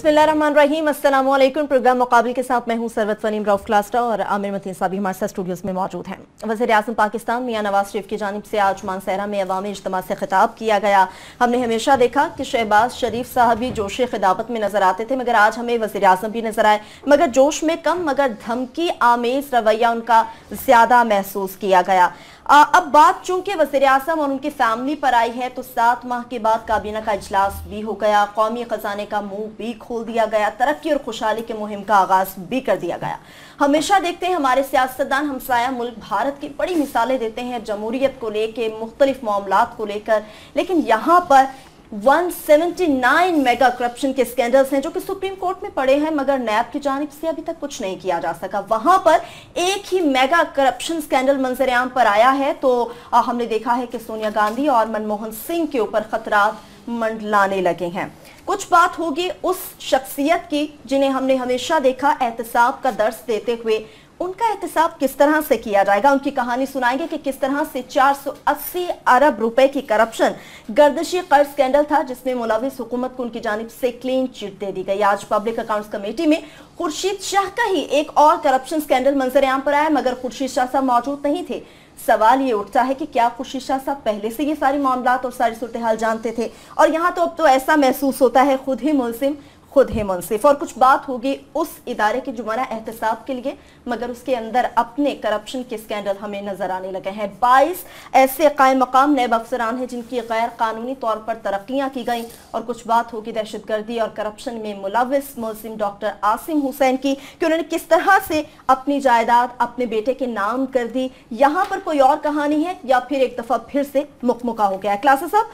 बिस्मिल्लाहिर्रहमानिर्रहीम, अस्सलामु अलैकुम। प्रोग्राम मुकाबिल के साथ मैं हूं सरवत फनीम रऊफ क्लास्टर और आमिर मतीन साहब हमारे साथ स्टूडियोज में मौजूद हैं। वज़ीर आज़म पाकिस्तान मियां नवाज शरीफ की जानिब से आज मानसहरा में अवामी इज्तिमा से खिताब किया गया। हमने हमेशा देखा कि शहबाज शरीफ साहब भी जोश खिताबत में नजर आते थे, मगर आज हमें वज़ीर आज़म भी नजर आए, मगर जोश में कम, मगर धमकी आमेज रवैया उनका ज्यादा महसूस किया गया। अब बात चूंकि वज़ीर आज़म और उनकी फैमिली पर आई है तो 7 माह के बाद काबीना का इजलास भी हो गया, कौमी खजाने का मुंह भी खोल दिया गया, तरक्की और खुशहाली के मुहिम का आगाज भी कर दिया गया। हमेशा देखते हैं हमारे सियासतदान हमसाया मुल्क भारत की बड़ी मिसालें देते हैं जमहूरियत को लेकर, मुख्तलिफ मामलात को लेकर, लेकिन यहाँ पर 179 मेगा करप्शन के स्कैंडल्स हैं जो कि सुप्रीम कोर्ट में पड़े हैं, मगर नैब की जानिब से अभी तक कुछ नहीं किया जा सका। वहां पर एक ही मेगा करप्शन स्कैंडल मंजर आम पर आया है तो हमने देखा है कि सोनिया गांधी और मनमोहन सिंह के ऊपर खतरात मंडलाने लगे हैं। कुछ बात होगी उस शख्सियत की जिन्हें हमने हमेशा देखा एहतसाब का दर्स देते हुए, उनका एहतसाब किस तरह से किया जाएगा, उनकी कहानी सुनाएंगे कि किस तरह से 480 अरब रुपए की करप्शन गर्दिशी कर्ज स्कैंडल था जिसमें मुलविस हुकूमत को उनकी जानिब से क्लीन चिट दे दी गई। आज पब्लिक अकाउंट्स कमेटी में खुर्शीद शाह का ही एक और करप्शन स्कैंडल मंजर आम पर आया, मगर खुर्शीद शाह साहब मौजूद नहीं थे। सवाल ये उठता है कि क्या खुर्शीद शाह साहब पहले से ये सारी मामलात और सारी सूरत हाल जानते थे, और यहाँ तो अब तो ऐसा महसूस होता है खुद ही मुलजिम खुद ही मुंसिफ। और कुछ बात होगी उस इदारे के जुमना एहतसाब के लिए, मगर उसके अंदर अपने करप्शन के स्कैंडल हमें नजर आने लगे हैं। 22 ऐसे कायम मकाम नैब अफसरान हैं जिनकी गैर कानूनी तौर पर तरक्कियां की गई। और कुछ बात होगी दहशतगर्दी और करप्शन में मुलविस मुलजिम डॉक्टर आसिम हुसैन की, कि उन्होंने किस तरह से अपनी जायदाद अपने बेटे के नाम कर दी। यहाँ पर कोई और कहानी है या फिर एक दफा फिर से मुकमुका हो गया है। क्लासेस साहब,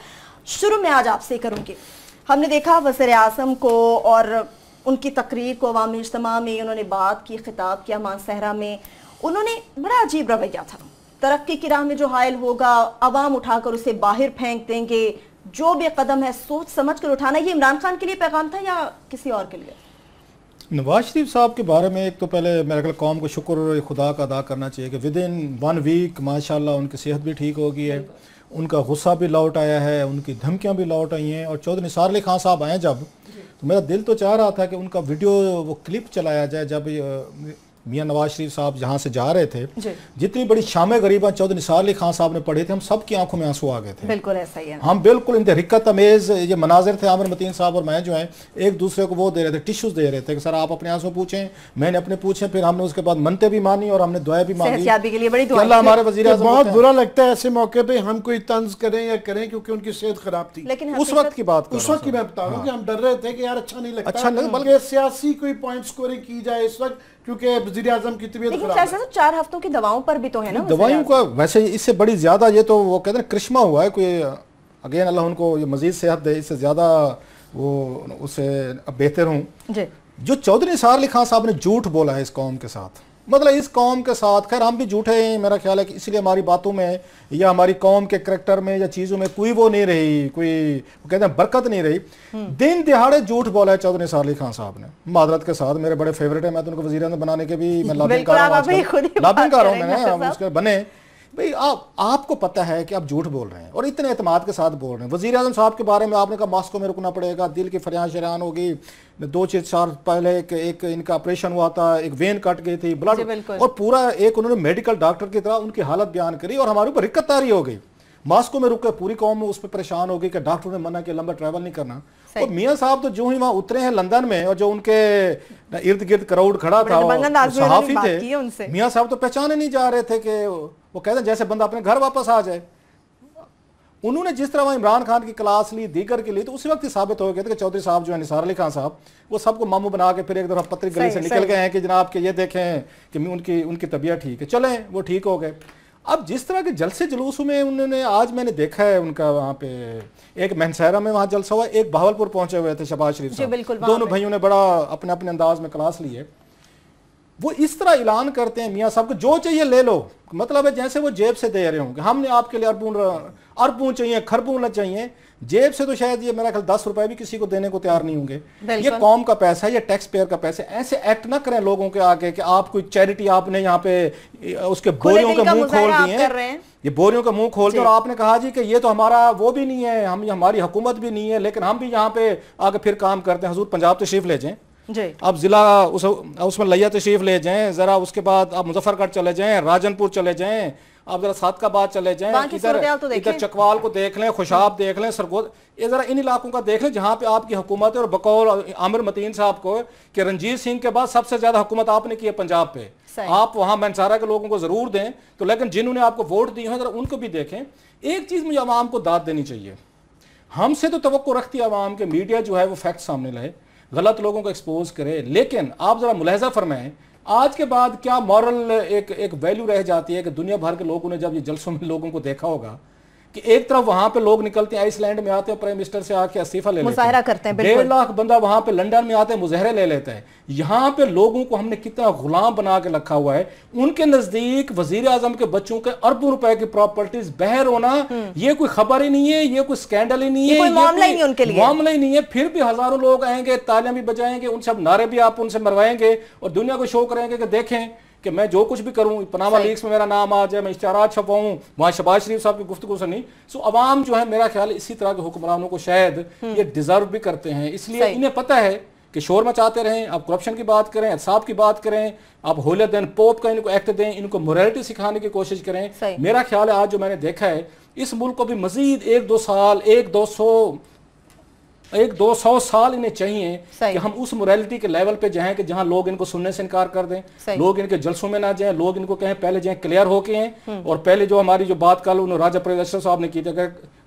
शुरू में आज आपसे करूंगी। हमने देखा वज़ीर आज़म को और उनकी तकरीर को अवामी इज्तिमा में उन्होंने बात की, खिताब किया मानसहरा में। उन्होंने बड़ा अजीब रवैया था, तरक्की की राह में जो हायल होगा अवाम उठाकर उसे बाहर फेंक देंगे, जो भी कदम है सोच समझ कर उठाना। ये इमरान खान के लिए पैगाम था या किसी और के लिए? नवाज शरीफ साहब के बारे में एक तो पहले मेरे ख्याल कौम को शुक्र खुदा का अदा करना चाहिए कि विद इन 1 वीक माशाल्लाह उनकी सेहत भी ठीक हो गई है, उनका गुस्सा भी लौट आया है, उनकी धमकियां भी लौट आई हैं। और चौधरी निसार अली खान साहब आए जब, तो मेरा दिल तो चाह रहा था कि उनका वीडियो वो क्लिप चलाया जाए जब मियां नवाज शरीफ साहब जहाँ से जा रहे थे। जितनी बड़ी शाम गरीबा चौधरी निसार अली खान साहब ने पढ़े थे, हम सब की आंखों में आंसू आ गए थे। बिल्कुल ऐसा ही है। हम बिल्कुल इन रिक्कत अमेज ये मनाजिर थे। आमिर मतीन साहब और मैं जो है एक दूसरे को वो दे रहे थे, टिश्यूज दे रहे थे कि सर आप अपने आंसू पूछें, मैंने अपने पूछे। फिर हमने उसके बाद मनते भी मानी और हमने दुआएं भी मांगी के लिए। बड़ी दुआ हमारे वज़ीर आज़म। बहुत बुरा लगता है ऐसे मौके पे हम कोई तंज करें या करें, क्योंकि उनकी सेहत खराब थी। लेकिन उस वक्त की बात, उस वक्त की मैं बता रहा हूँ कि हम डर रहे थे कि यार अच्छा नहीं लगता, अच्छा नहीं, बल्कि सियासी कोई पॉइंट स्कोरिंग की जाए इस वक्त, क्योंकि वज़ीर आज़म की तबीयत खराब है। 4 हफ्तों की दवाओं पर भी तो है ना दवाइयों का। वैसे इससे बड़ी ज्यादा ये तो वो कहते हैं करिश्मा हुआ है कोई, अगेन अल्लाह उनको ये मजीद सेहत दे, इससे ज्यादा वो उससे बेहतर हूँ। जो चौधरी निसार अली खान साहब ने झूठ बोला है इस कौम के साथ, मतलब इस कौम के साथ, खैर हम भी झूठे हैं मेरा ख्याल है कि इसलिए हमारी बातों में या हमारी कौम के करैक्टर में या चीज़ों में कोई वो नहीं रही, कोई वो कहते हैं बरकत नहीं रही। दिन दिहाड़े झूठ बोला है चौधरी निसार अली खान साहब ने, मादरत के साथ। मेरे बड़े फेवरेट है, मैं तो उनको वज़ीर आज़म बनाने के भी मैं लॉबिंग कर रहा हूँ, मैंने उसके बने। भाई आपको पता है कि आप झूठ बोल रहे हैं और इतने एतमाद के साथ बोल रहे हैं। वज़ीर आज़म साहब के बारे में आपने कहा मॉस्को में रुकना पड़ेगा, दिल की फरियाद शरियान होगी, 2-4 साल पहले एक इनका ऑपरेशन हुआ था, एक वेन कट गई थी, ब्लड, और पूरा एक उन्होंने मेडिकल डॉक्टर की तरह उनकी हालत बयान करी और हमारे ऊपर रिक्कत तारी हो गई। मॉस्को में रुक कर पूरी कौम उस पर परेशान हो गई कि डॉक्टर ने मना किया लंबा ट्रैवल नहीं करना। और मियाँ साहब तो जो ही वहाँ उतरे हैं लंदन में, और जो उनके इर्द गिर्द क्राउड खड़ा था, सहाफी थे, मियाँ साहब तो पहचाने नहीं जा रहे थे कि वो कहते हैं जैसे बंदा अपने घर वापस आ जाए। उन्होंने जिस तरह वहाँ इमरान खान की क्लास ली, दीगर की ली, तो उसी वक्त ही साबित हो गया था कि चौधरी साहब जो है निसार अली खान साहब, वो सबको मामू बना के फिर एक दफा पत्री गली से निकल गए हैं कि जनाब के ये देखें कि उनकी तबीयत ठीक है, चलें वो ठीक हो गए। अब जिस तरह के जलसे जुलूसों में उन्होंने, आज मैंने देखा है उनका वहाँ पे एक मानसहरा में वहाँ जलसा हुआ, एक बहावलपुर पहुंचे हुए थे शहबाज शरीफ साहब, दोनों भाइयों ने बड़ा अपने अपने अंदाज में क्लास ली है। वो इस तरह ऐलान करते हैं मियाँ साहब को जो चाहिए ले लो, मतलब है जैसे वो जेब से दे रहे होंगे, हमने आपके लिए अरबों चाहिए, खरबों चाहिए। जेब से तो शायद ये मेरा ख्याल 10 रुपए भी किसी को देने को तैयार नहीं होंगे। ये कौम का पैसा है, ये टैक्स पेयर का पैसा है। ऐसे एक्ट ना करें लोगों के आगे कि आप कोई चैरिटी आपने यहाँ पे उसके बोरियों के मुंह खोल दिए हैं ये बोरियों का मुंह खोलते और आपने कहा जी कि ये तो हमारा वो भी नहीं है, हम हमारी हुकूमत भी नहीं है, लेकिन हम भी यहाँ पे आके फिर काम करते हैं। हुजूर पंजाब तशरीफ ले जाएं, आप जिला उसमें लिया तशरीफ ले जाएं, जरा उसके बाद आप मुजफ्फरगढ़ चले जाएं, राजनपुर चले जाएं, आप जरा सादकाबाद चले जाएं, इधर चकवाल को देख लें, खुशाब देख लें, सरगोद, ये जरा इन इलाकों का देख लें जहां पे आपकी हुकूमत है। और बकौल आमिर मतीन साहब को कि रणजीत सिंह के बाद सबसे ज्यादा हुकूमत आपने की है पंजाब पे, आप वहां मंसारा के लोगों को जरूर दें, तो लेकिन जिन्होंने आपको वोट दिए हैं जरा उनको भी देखें। एक चीज मुझे आवाम को दाद देनी चाहिए, हमसे तो तवक्को रखती है आवाम के मीडिया जो है वो फैक्ट सामने लाए, गलत लोगों को एक्सपोज करे, लेकिन आप जरा मुलाहिजा फरमाएं आज के बाद क्या मॉरल एक वैल्यू रह जाती है कि दुनिया भर के लोगों ने जब ये जलसों में लोगों को देखा होगा कि एक तरफ वहां पे लोग निकलते हैं, आइसलैंड में आते हैं, प्राइम मिनिस्टर से आके इस्तीफा ले लेते हैं, करते हैं, 1.5 लाख बंदा वहां पे लंदन में आते हैं, मुजहरे ले लेता है। यहाँ पे लोगों को हमने कितना गुलाम बना के रखा हुआ है। उनके नजदीक वजीर आजम के बच्चों के अरबों रुपए की प्रॉपर्टीज बहर होना ये कोई खबर ही नहीं है, ये कोई स्कैंडल ही नहीं है, कोई मामला ही नहीं उनके लिए, मामला ही नहीं है। फिर भी हजारों लोग आएंगे, तालियां भी बजाएंगे, उन सब नारे भी आप उनसे मरवाएंगे और दुनिया को शो करेंगे कि देखें कि मैं जो कुछ भी करूं, पनामा लीक्स में मेरा नाम आ जाए, मैं इश्तिहारात छपवाऊं, वहां शहबाज शरीफ साहब की गुफ्तगू से नहीं। सो अवाम जो है मेरा ख्याल इसी तरह के हुक्मरानों को शायद ये डिजर्व भी करते हैं, इसलिए इन्हें पता है कि शोर मचाते रहें, आप करप्शन की बात करें, इंसाफ की बात करें, आप होले दिन पोप का इनको एक्ट दें, इनको मोरालिटी सिखाने की कोशिश करें। मेरा ख्याल है आज जो मैंने देखा है इस मुल्क को भी मजीद 1-2 साल 100-200 साल इन्हें चाहिए कि हम उस मोरालिटी के लेवल पे जाएं कि जहां लोग इनको सुनने से इनकार कर दें, लोग इनके जलसों में ना जाएं, लोग इनको कहें पहले जाएं क्लियर होके हैं। और पहले जो हमारी जो बात कल उन्होंने राजा परवेज अशरफ साहब ने की थी,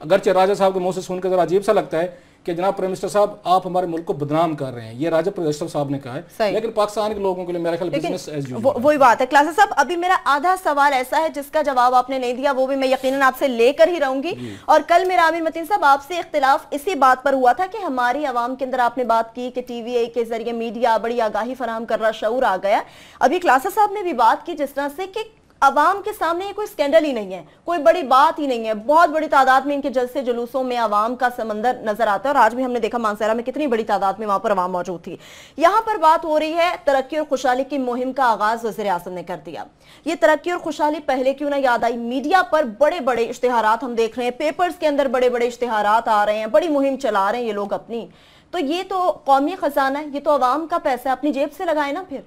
अगरचे राजा साहब के मुंह से सुनकर जरा अजीब सा लगता है कि जनाब प्राइम मिनिस्टर साहब आप हमारे मुल्क को बदनाम कर रहे हैं, ये राजा परवेज अशरफ साहब ने कहा है, लेकिन पाकिस्तान के लोगों के लिए मेरा ख्याल बिजनेस एज यूजुअल वही बात है। क्लासेस साहब, अभी मेरा आधा सवाल ऐसा है जिसका जवाब आपने नहीं दिया, वो भी मैं यकीनन आपसे लेकर ही रहूंगी। और कल मेरा आमिर मतीन साहब आपसे इख्तिलाफ इसी बात पर हुआ था कि हमारी आवाम के अंदर आपने बात की कि टीवी के जरिए मीडिया बड़ी आगाही फराहम कर रहा, शऊर आ गया। अभी क्लासेस साहब ने भी बात की जिस तरह से कि अवाम के सामने कोई स्कैंडल ही नहीं है, कोई बड़ी बात ही नहीं है, बहुत बड़ी तादाद में इनके जलसे जुलूसों में अवाम का समंदर नजर आता है। और आज भी हमने देखा मानसरा में कितनी बड़ी तादाद में वहां पर अवाम मौजूद थी। यहां पर बात हो रही है तरक्की और खुशहाली की मुहिम का आगाज वज़ीर आज़म ने कर दिया। ये तरक्की और खुशहाली पहले क्यों ना याद आई? मीडिया पर बड़े बड़े इश्तिहारात हम देख रहे हैं, पेपर्स के अंदर बड़े बड़े इश्तिहारात आ रहे हैं, बड़ी मुहिम चला रहे हैं ये लोग अपनी। तो ये तो कौमी खजाना है, ये तो अवाम का पैसा है, अपनी जेब से लगाए ना। फिर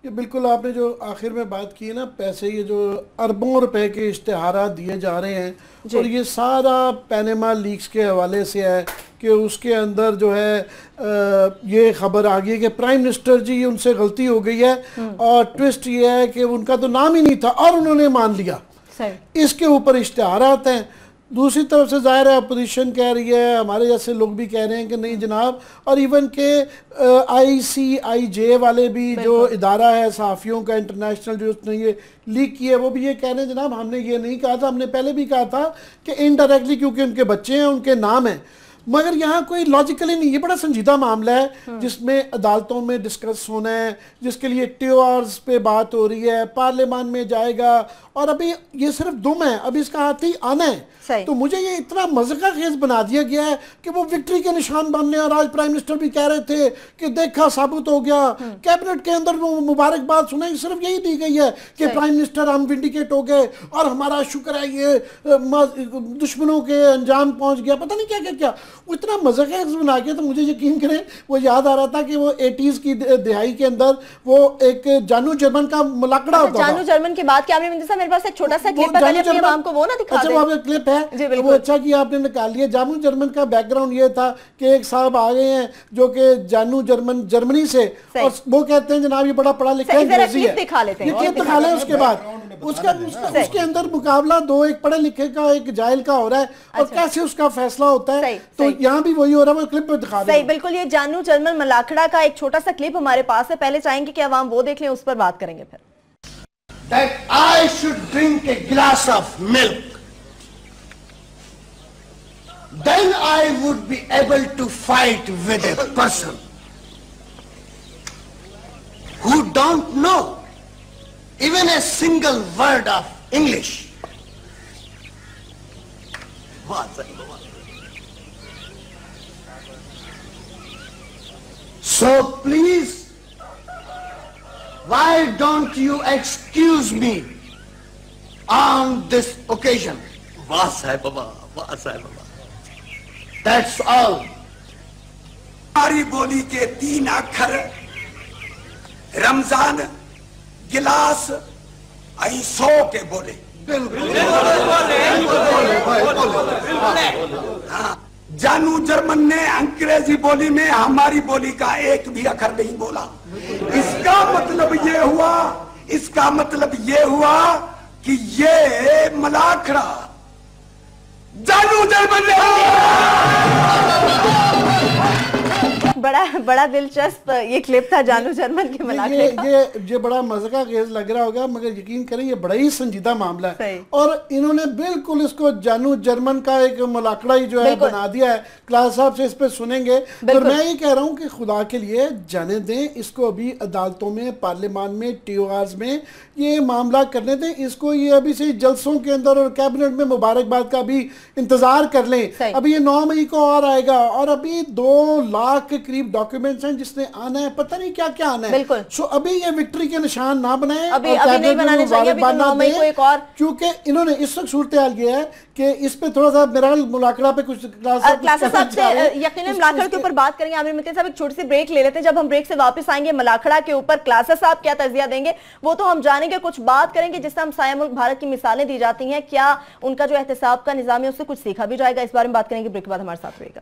ये बिल्कुल आपने जो आखिर में बात की है ना, पैसे ये जो अरबों रुपए के इश्तिहारात दिए जा रहे हैं और ये सारा पैनामा लीक्स के हवाले से है कि उसके अंदर जो है ये खबर आ गई है कि प्राइम मिनिस्टर जी उनसे गलती हो गई है और ट्विस्ट ये है कि उनका तो नाम ही नहीं था और उन्होंने मान लिया। इसके ऊपर इश्तिहारात हैं। दूसरी तरफ से जाहिर है अपोजिशन कह रही है, हमारे जैसे लोग भी कह रहे हैं कि नहीं जनाब, और इवन के ICIJ वाले भी जो इदारा है सहाफ़ियों का इंटरनेशनल जो उसने ये लीक किया है वो भी ये कह रहे हैं जनाब हमने ये नहीं कहा था, हमने पहले भी कहा था कि इनडायरेक्टली क्योंकि उनके बच्चे हैं उनके नाम हैं। मगर यहाँ कोई लॉजिकली नहीं, ये बड़ा संजीदा मामला है जिसमें अदालतों में डिस्कस होना है, जिसके लिए TORs पे बात हो रही है, पार्लियामान में जाएगा और अभी ये सिर्फ दुम है, अभी इसका हाथ ही आना है। तो मुझे ये इतना मज़े खेज बना दिया गया है कि वो विक्ट्री के निशान बनने, और आज प्राइम मिनिस्टर भी कह रहे थे कि देखा साबित हो गया, कैबिनेट के अंदर वो मुबारकबाद सुनाई, सिर्फ यही दी गई है कि प्राइम मिनिस्टर हम विंडिकेट हो गए और हमारा शुक्र है ये दुश्मनों के अंजाम पहुंच गया, पता नहीं क्या क्या क्या। वो इतना मज़े खेज बना के, तो मुझे यकीन करें वो याद आ रहा था कि वो 80s की दिहाई के अंदर वो एक जानू जर्मन का मुलाकड़ा होता था। जानू जर्मन की बात क्या मेरे पास एक छोटा सा क्लिप है, अपनी आवाम को वो ना दिखा दें। अच्छा, वो क्लिप है तो वो अच्छा कि आपने निकाल लिया। जानू जर्मन का बैकग्राउंड ये था कि एक साहब आ गए हैं जो कि जानू जर्मनी से, और वो कहते हैं जनाब ये बड़ा पढ़ा लिखा है, क्लिप दिखा लेते हैं, ये क्लिप दिखा लें। उसके बाद उसके अंदर मुकाबला दो एक पढ़े लिखे का एक जाहिल का हो रहा है और कैसे उसका फैसला होता है। तो यहाँ भी वही हो रहा है, वो क्लिप दिखा दें। बिल्कुल, ये जानू जर्मन मुलाकड़ा का एक छोटा सा क्लिप हमारे पास है, पहले चाहेंगे कि आवाम वो देख लें, उस पर बात करेंगे फिर। That I should drink a glass of milk, then I would be able to fight with a person who don't know even a single word of English. So please, why don't you excuse me on this occasion. वाह साहब बाबा, वाह साहब बाबा। That's all. हमारी बोली के 3 अक्षर रमजान, गिलास, आई 100 के बोले। हाँ, जानू जर्मन ने अंग्रेजी बोली में हमारी बोली का एक भी अक्षर नहीं बोला। इसका मतलब ये हुआ कि ये मलाखड़ा जानू जर्मन ने बड़ा दिलचस्प ये क्लिप था जानू जर्मन के मलाखड़े का। ये बड़ा मजे का केस लग रहा होगा, मगर यकीन करें ये बड़ा ही संजीदा मामला है। और इन्होंने बिल्कुल इसको जानू जर्मन का एक मलाखड़ा ही जो है बना दिया है। क्लास साहब से इस पे सुनेंगे। और मैं ये कह रहा हूँ कि खुदा के लिए जाने दें इसको, अभी अदालतों में, पार्लियामान में, TORs में ये मामला करने दें इसको। ये अभी से जलसों के अंदर और कैबिनेट में मुबारकबाद का भी इंतजार कर लें। अभी ये 9 मई को और आएगा और अभी 2 लाख के करीब डॉक्यूमेंट्स हैं जिसने आना है, पता नहीं क्या क्या आना है। सो अभी ये विक्ट्री के निशान ना बनाए, अभी नहीं बनाने चाहिए, अभी तो 9 मई को एक और, क्योंकि इन्होंने इस वक्त सूरत हाल ये है कि इस पे थोड़ा सा मेरा मुलाकड़ा पे कुछ क्लासेस साहब से यकीनन मलाखड़ा के ऊपर बात करेंगे। आमिर मतीन साहब एक छोटी सी ब्रेक ले लेते हैं। जब हम ब्रेक से वापस आएंगे मलाखड़ा के ऊपर क्लासेस साहब क्या तजिया देंगे वो तो हम जानेंगे। कुछ बात करेंगे जिससे हम साया मुल्क भारत की मिसालें दी जाती हैं, क्या उनका जो एहतसाब का निजाम है उससे कुछ सीखा भी जाएगा, इस बारे में बात करेंगे। ब्रेक के बाद हमारे साथ रहेगा।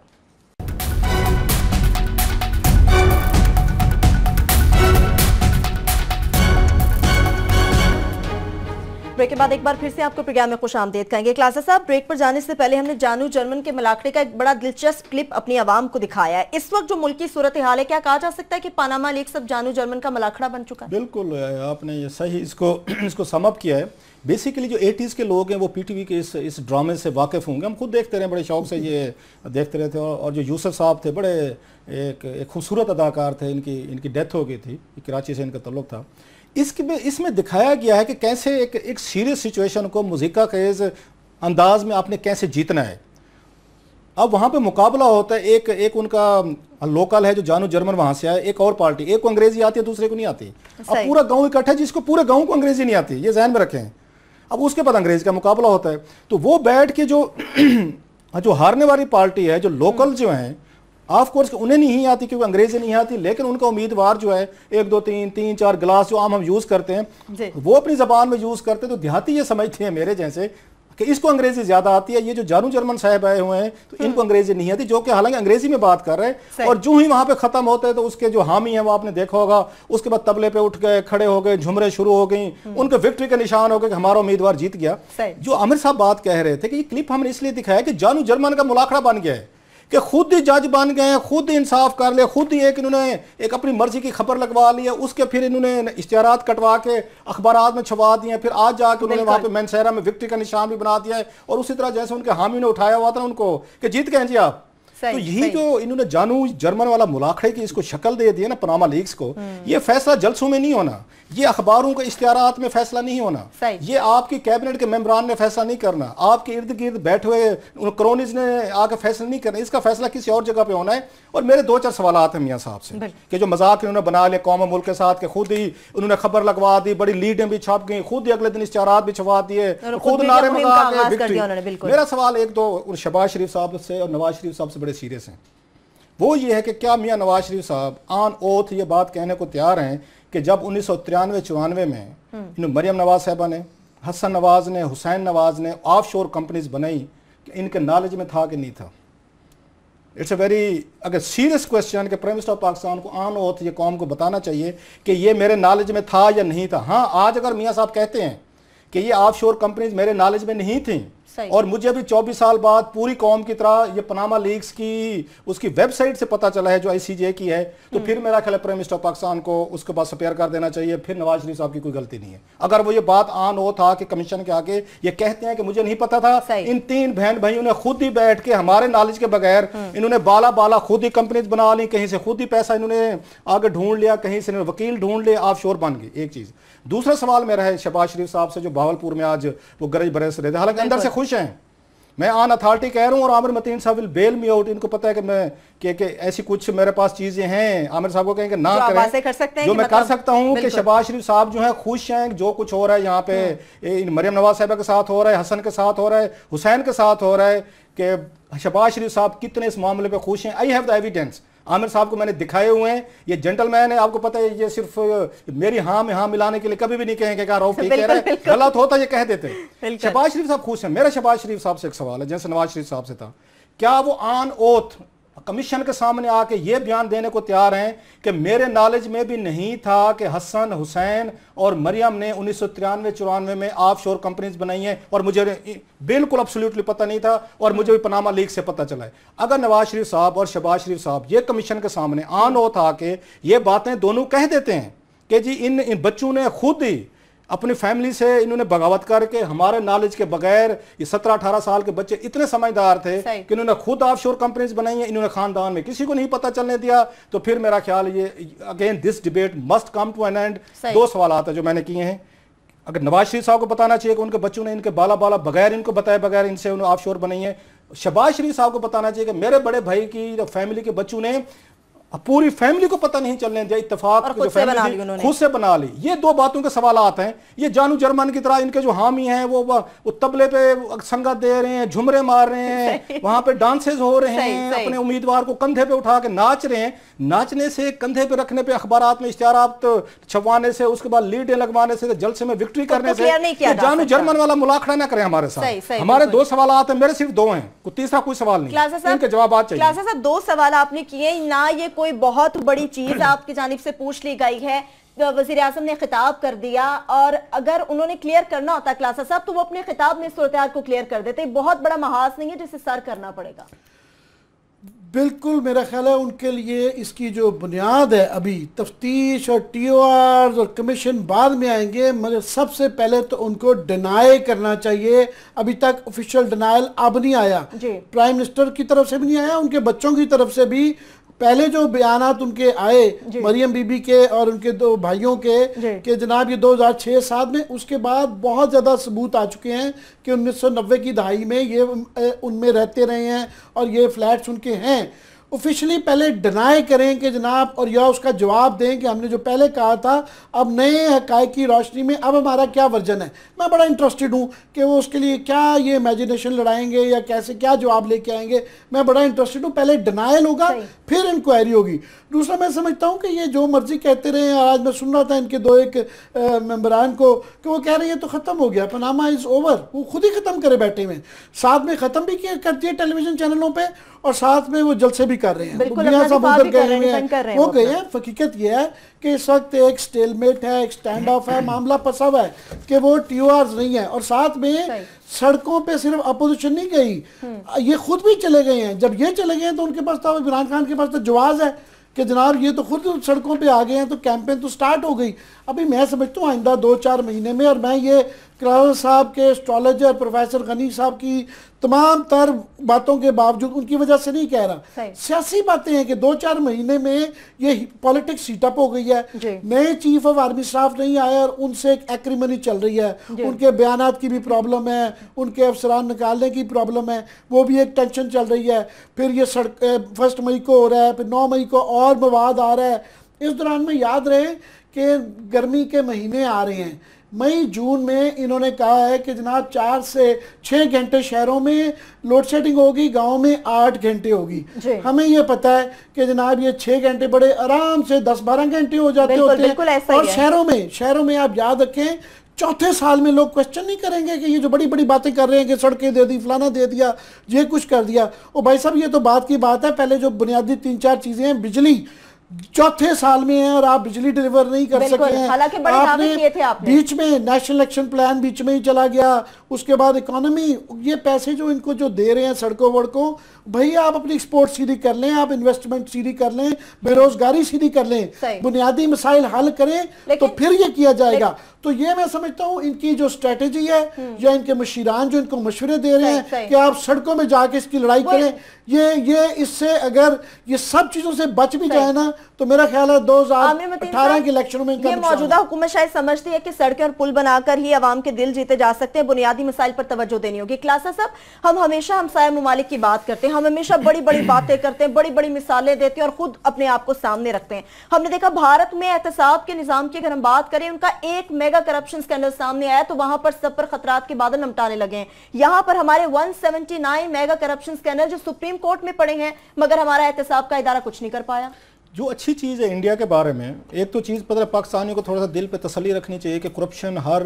ब्रेक के बाद एक बार फिर से आपको प्रोग्राम में खुशामदीद कहेंगे। क्लासेस साहब, ब्रेक पर जाने से पहले हमने जानू जर्मन के मलाखड़े का एक बड़ा दिलचस्प क्लिप अपनी आवाम को दिखाया है। इस वक्त जो मुल्की सूरत हाल है, क्या कहा जा सकता है कि पनामा लीक्स अब जानू जर्मन का मलाखड़ा बन चुका है? बिल्कुल, आपने ये सही इसको सम अप किया है। बेसिकली जो 80s के लोग हैं वो PTV के इस ड्रामे से वाकिफ़ होंगे। हम खुद देखते रहे, बड़े शौक से ये देखते रहे थे। और जो यूसुफ साहब थे, बड़े एक खूबसूरत अदाकार थे। इनकी डेथ हो गई थी, कराची से इनका तल्लुक़ था। इसमें दिखाया गया है कि कैसे एक सीरियस सिचुएशन को मुज़ीका खेज़ अंदाज में आपने कैसे जीतना है। अब वहाँ पे मुकाबला होता है, एक उनका लोकल है जो जानू जर्मन वहाँ से आया, एक और पार्टी, एक को अंग्रेजी आती है, दूसरे को नहीं आती। अब पूरा गाँव इकट्ठा है जिसको पूरे गाँव को अंग्रेजी नहीं आती, ये ज़हन में रखें। अब उसके बाद अंग्रेजी का मुकाबला होता है, तो वो बैठ के जो हारने वाली पार्टी है, जो लोकल जो हैं, ऑफ कोर्स उन्हें नहीं आती क्योंकि अंग्रेजी नहीं आती, लेकिन उनका उम्मीदवार जो है 1 2 3 4 गिलास जो आम हम यूज करते हैं वो अपनी जबान में यूज करते हैं। तो देहाती ये समझते हैं मेरे जैसे कि इसको अंग्रेजी ज्यादा आती है। ये जो जानू जर्मन साहब आए हुए हैं तो इनको अंग्रेजी नहीं आती, जो कि हालांकि अंग्रेजी में बात कर रहे हैं। और जो ही वहां पे खत्म होता है तो उसके जो हामी हैं वो आपने देखा होगा, उसके बाद तबले पे उठ गए, खड़े हो गए, झुमरे शुरू हो गई, उनके विक्ट्री का निशान हो गया कि हमारा उम्मीदवार जीत गया। जो आमिर साहब बात कह रहे थे कि ये क्लिप हमने इसलिए दिखाया कि जानू जर्मन का मुलाखड़ा बन गया है कि खुद ही जज बन गए, खुद ही इंसाफ कर लिया, खुद ही इन्होंने एक अपनी मर्जी की खबर लगवा ली है, उसके फिर इन्होंने इश्तिहारात कटवा के अखबारात में छपवा दिए, फिर आज जाके उन्होंने वहां पे मैनसेरा में विक्ट्री का निशान भी बना दिया है। और उसी तरह जैसे उनके हामी ने उठाया हुआ था उनको कि जीत गए जी आप। तो यही जो इन्होंने जानू जर्मन वाला मुलाखड़े की इसको शक्ल दे दी है ना पनामा लीक्स को, ये फैसला जलसों में नहीं होना, ये अखबारों के इश्तिहारात में फैसला नहीं होना, ये आपकी कैबिनेट के मेंबरान ने फैसला नहीं करना, आपके इर्द गिर्द बैठे हुए क्रोनीज ने आकर फैसला नहीं करना, इसका फैसला किसी और जगह पे होना है। और मेरे 2-4 सवालात हैं मियां साहब से कि जो मजाक इन्होंने बना लिया कौम मुल्क के साथ, के खुद ही उन्होंने खबर लगवा दी, बड़ी लीडें भी छप गई, खुद ही अगले दिन इश्तिहारात भी छपवा दिए, खुद नारे लगा के। मेरा सवाल 1-2 शहबाज शरीफ साहब से और नवाज शरीफ साहब से बड़े सीरियस हैं। वो ये है कि क्या मियां नवाज शरीफ साहब ऑन ओथ ये बात कहने को तैयार हैं कि जब 1993-94 में मरियम नवाज साहबा ने, हसन नवाज ने, हुसैन नवाज ने ऑफशोर कंपनीज बनाई, कि इनके नॉलेज में था कि नहीं था? इट्स अ वेरी अगर सीरियस क्वेश्चन कि प्राइम मिनिस्टर ऑफ पाकिस्तान को ऑन ओथ ये कौम को बताना चाहिए कि ये मेरे नॉलेज में था या नहीं था। हाँ, आज अगर मियाँ साहब कहते हैं कि ये ऑफशोर कंपनीज मेरे नॉलेज में नहीं थी और मुझे अभी 24 साल बाद पूरी कौम की तरह ये पनामा लीक्स की उसकी वेबसाइट से पता चला है जो ICJ की है, तो फिर मेरा ख्याल है प्राइम मिनिस्टर ऑफ पाकिस्तान को उसके बाद स्पेयर कर देना चाहिए। फिर नवाज शरीफ साहब की कोई गलती नहीं है। अगर वो ये बात ऑन हो था कि कमीशन के आगे ये कहते हैं कि मुझे नहीं पता था, इन 3 बहन भाइयों ने खुद ही बैठ के हमारे नॉलेज के बगैर इन्होंने बाला खुद ही कंपनीज बना ली, कहीं से खुद ही पैसा इन्होंने आगे ढूंढ लिया, कहीं से वकील ढूंढ लिया, ऑफशोर बन गई। एक चीज। दूसरा सवाल मेरा है शहबाज शरीफ साहब से जो भावलपुर में आज वो गरज बरस रहे थे, हालांकि अंदर से खुश हैं मैं ऑन अथॉरिटी कह रहा हूँ और आमिर मतीन साहब विल बेल मी आउट। इनको पता है कि मैं कि ऐसी कुछ मेरे पास चीजें हैं, आमिर साहब को कहेंगे ना करें, कर सकते हैं जो मैं कर सकता हूँ कि शहबाज शरीफ साहब जो है खुश हैं जो कुछ हो रहा है यहाँ पे, मरियम नवाज साहिबा के साथ हो रहा है, हसन के साथ हो रहा है, हुसैन के साथ हो रहा है, कि शहबाज शरीफ साहब कितने इस मामले पे खुश हैं। I have the evidence, Aamir साहब को मैंने दिखाए हुए हैं। ये जेंटलमैन है, आपको पता है, ये सिर्फ मेरी हाँ में हाँ मिलाने के लिए कभी भी नहीं कहेंगे कि रऊफ ठीक कह रहा है, गलत होता ये कह देते। शहबाज शरीफ साहब खुश हैं। मेरा शहबाज शरीफ साहब से एक सवाल है, जैसे नवाज शरीफ साहब से था, क्या वो ऑन ओथ कमीशन के सामने आके ये बयान देने को तैयार हैं कि मेरे नॉलेज में भी नहीं था कि हसन, हुसैन और मरियम ने 1993-94 में ऑफशोर कंपनीज बनाई हैं, और मुझे बिल्कुल एब्सोल्युटली पता नहीं था, और मुझे भी पनामा लीक से पता चला है। अगर नवाज शरीफ साहब और शहबाज शरीफ साहब ये कमीशन के सामने ऑन ओथ आके ये बातें दोनों कह देते हैं कि जी इन बच्चों ने खुद ही अपनी फैमिली से इन्होंने बगावत करके हमारे नॉलेज के बगैर, ये 17-18 साल के बच्चे इतने समझदार थे कि इन्होंने खुद ऑफशोर कंपनीज बनाई हैं, इन्होंने खानदान में किसी को नहीं पता चलने दिया, तो फिर मेरा ख्याल ये again this debate must come to an end. दो सवाल आते हैं जो मैंने किए हैं। अगर नवाज शरीफ साहब को बताना चाहिए कि उनके बच्चों ने इनके बाला बगैर इनको बताए बगैर इनसे उन्होंने ऑफशोर बनाई है। शहबाज शरीफ साहब को बताना चाहिए कि मेरे बड़े भाई की फैमिली के बच्चों ने पूरी फैमिली को पता नहीं चलने दिया, इत्तेफाक खुद से बना ली। ये दो बातों के सवाल आते हैं। ये जानू जर्मन की तरह इनके जो हामी हैं वो तबले पे संगत दे रहे हैं, झुमरे मार रहे हैं, वहां पे डांसेस हो रहे हैं, अपने उम्मीदवार को कंधे पे उठा के नाच रहे हैं। नाचने से, कंधे पे रखने पे, अखबारात में इश्तिहारात छपवाने से, उसके बाद लीडें लगवाने से, जलसे में विक्ट्री करने से जानू जर्मन वाला मुलाखड़ा ना करें हमारे साथ। हमारे दो सवाल आते हैं, मेरे सिर्फ दो हैं, तीसरा कोई सवाल नहीं, इनके जवाब चाहिए। दो सवाल आपने किए ना, ये कोई बहुत बड़ी चीज आपकी जानिब से पूछ ली गई है, वज़ीर आज़म ने खिताब कर दिया, और अगर उन्होंने क्लियर करना होता क्लासा साहब तो वो अपने खिताब में सूरत-ए-हाल को क्लियर कर देते। बहुत बड़ा महाज नहीं है जिसे सर करना पड़ेगा। बिल्कुल, मेरा ख्याल है उनके लिए इसकी जो बुनियाद है, अभी तफ्तीश और TORs और कमीशन बाद में आएंगे, मगर सबसे पहले तो उनको डिनाई करना चाहिए। अभी तक ऑफिशियल डिनायल अब नहीं आया, प्राइम मिनिस्टर की तरफ से भी नहीं आया, उनके बच्चों की तरफ से भी। पहले जो बयानात उनके आए मरियम बीबी के और उनके दो भाइयों के जनाब ये 2006-7 में, उसके बाद बहुत ज़्यादा सबूत आ चुके हैं कि 1990 की दहाई में ये उनमें रहते रहे हैं और ये फ्लैट्स उनके हैं। ऑफिशियली पहले डिनाई करें कि जनाब, और या उसका जवाब दें कि हमने जो पहले कहा था अब नए हक़ाइक़ की रोशनी में अब हमारा क्या वर्जन है। मैं बड़ा इंटरेस्टेड हूँ कि वो उसके लिए क्या ये इमेजिनेशन लड़ाएंगे या कैसे क्या जवाब लेके आएंगे। मैं बड़ा इंटरेस्टेड हूँ। पहले डिनाइल होगा फिर इंक्वायरी होगी। दूसरा, मैं समझता हूँ कि ये जो मर्जी कहते रहे, आज मैं सुन रहा था इनके दो एक मेंबरान को कि वो कह रहे हैं तो ख़त्म हो गया, पनामा इज़ ओवर। वो खुद ही ख़त्म करे बैठे हुए, साथ में ख़त्म भी किया करती है टेलीविज़न चैनलों पे, और साथ में वो जलसे भी कर रहे हैं। दुनिया सब उधर गए हुए हैं, वो गए हैं। हकीकत ये है कि इस वक्त एक स्टेलमेट है, एक स्टैंड ऑफ है, मामला फंसा हुआ है कि वो TORs नहीं है, और साथ में सड़कों पे सिर्फ अपोजिशन नहीं गई, ये खुद भी चले गए हैं। जब ये चले गए हैं तो उनके पास तो इमरान खान के पास तो जवाब है कि जनाब ये तो खुद सड़कों पे आ गए हैं, तो कैंपेन तो स्टार्ट हो गई। अभी मैं समझता हूँ आइंदा 2-4 महीने में, और मैं ये क्लास साहब के एस्ट्रोलॉजर प्रोफेसर गनी साहब की तमाम तर बातों के बावजूद, उनकी वजह से नहीं कह रहा, सियासी बातें हैं कि 2-4 महीने में ये पॉलिटिक्स सीटअप हो गई है। नए चीफ ऑफ आर्मी स्टाफ नहीं आए और उनसे एक एक्रीमनी चल रही है, उनके बयानात की भी प्रॉब्लम है, उनके अफसरान निकालने की प्रॉब्लम है, वो भी एक टेंशन चल रही है। फिर ये 1 मई को हो रहा है, फिर 9 मई को और मवाद आ रहा है। इस दौरान में याद रहे कि गर्मी के महीने आ रहे हैं। मई जून में इन्होंने कहा है कि जनाब 4 से 6 घंटे शहरों में लोड शेडिंग होगी, गाँव में 8 घंटे होगी। हमें ये पता है कि जनाब ये 6 घंटे बड़े आराम से 10-12 घंटे हो जाते होते हैं। और शहरों में आप याद रखें, चौथे साल में लोग क्वेश्चन नहीं करेंगे कि ये जो बड़ी बड़ी बातें कर रहे हैं कि सड़कें दे दी, फलाना दे दिया, ये कुछ कर दिया। ओ भाई साहब, ये तो बात की बात है। पहले जो बुनियादी 3-4 चीजें हैं, बिजली चौथे साल में है और आप बिजली डिलीवर नहीं कर सके हैं। हालांकि बड़े दावे किए थे आपने। बीच में नेशनल एक्शन प्लान बीच में ही चला गया। उसके बाद इकोनॉमी, ये पैसे जो इनको जो दे रहे हैं सड़कों वड़कों, भाई आप अपनी एक्सपोर्ट सीधी कर लें, आप इन्वेस्टमेंट सीधी कर लें, बेरोजगारी सीधी कर लें, बुनियादी मसाइल हल करें, तो फिर ये किया जाएगा। तो ये मैं समझता हूँ इनकी जो स्ट्रेटेजी है या इनके मशीरान जो इनको मशवरे दे रहे हैं कि आप सड़कों में जाके इसकी लड़ाई करें, ये इससे अगर ये सब चीजों से बच भी जाए ना तो मेरा ख्याल है 2018 के इलेक्शनों में ये मौजूदा हुकूमत शायद समझती है कि सड़कें और पुल बनाकर ही अवाम के दिल जीते जा सकते हैं, बुनियादी मसाइल पर तवज्जो देनी होगी। क्लासा साहब, हम हमेशा हमसाया ममालिक की बात करते हैं, हम हमेशा बड़ी बड़ी बातें करते हैं, बड़ी बड़ी मिसालें देते हैं और खुद अपने आप को सामने रखते हैं। हमने देखा भारत में एहतसाब के निजाम की अगर हम बात करें, उनका एक मेगा करप्शन स्कैंडल सामने आया तो वहां पर सब पर खतरात के बादल लमटाने लगे हैं। यहां पर हमारे 179 मेगा करप्शन स्कैंडल जो सुप्रीम कोर्ट में पड़े हैं, मगर हमारा एहतसाब का इदारा कुछ नहीं कर पाया। जो अच्छी चीज़ है इंडिया के बारे में, एक तो चीज़ पता है पाकिस्तानियों को थोड़ा सा दिल पे तसल्ली रखनी चाहिए कि करप्शन हर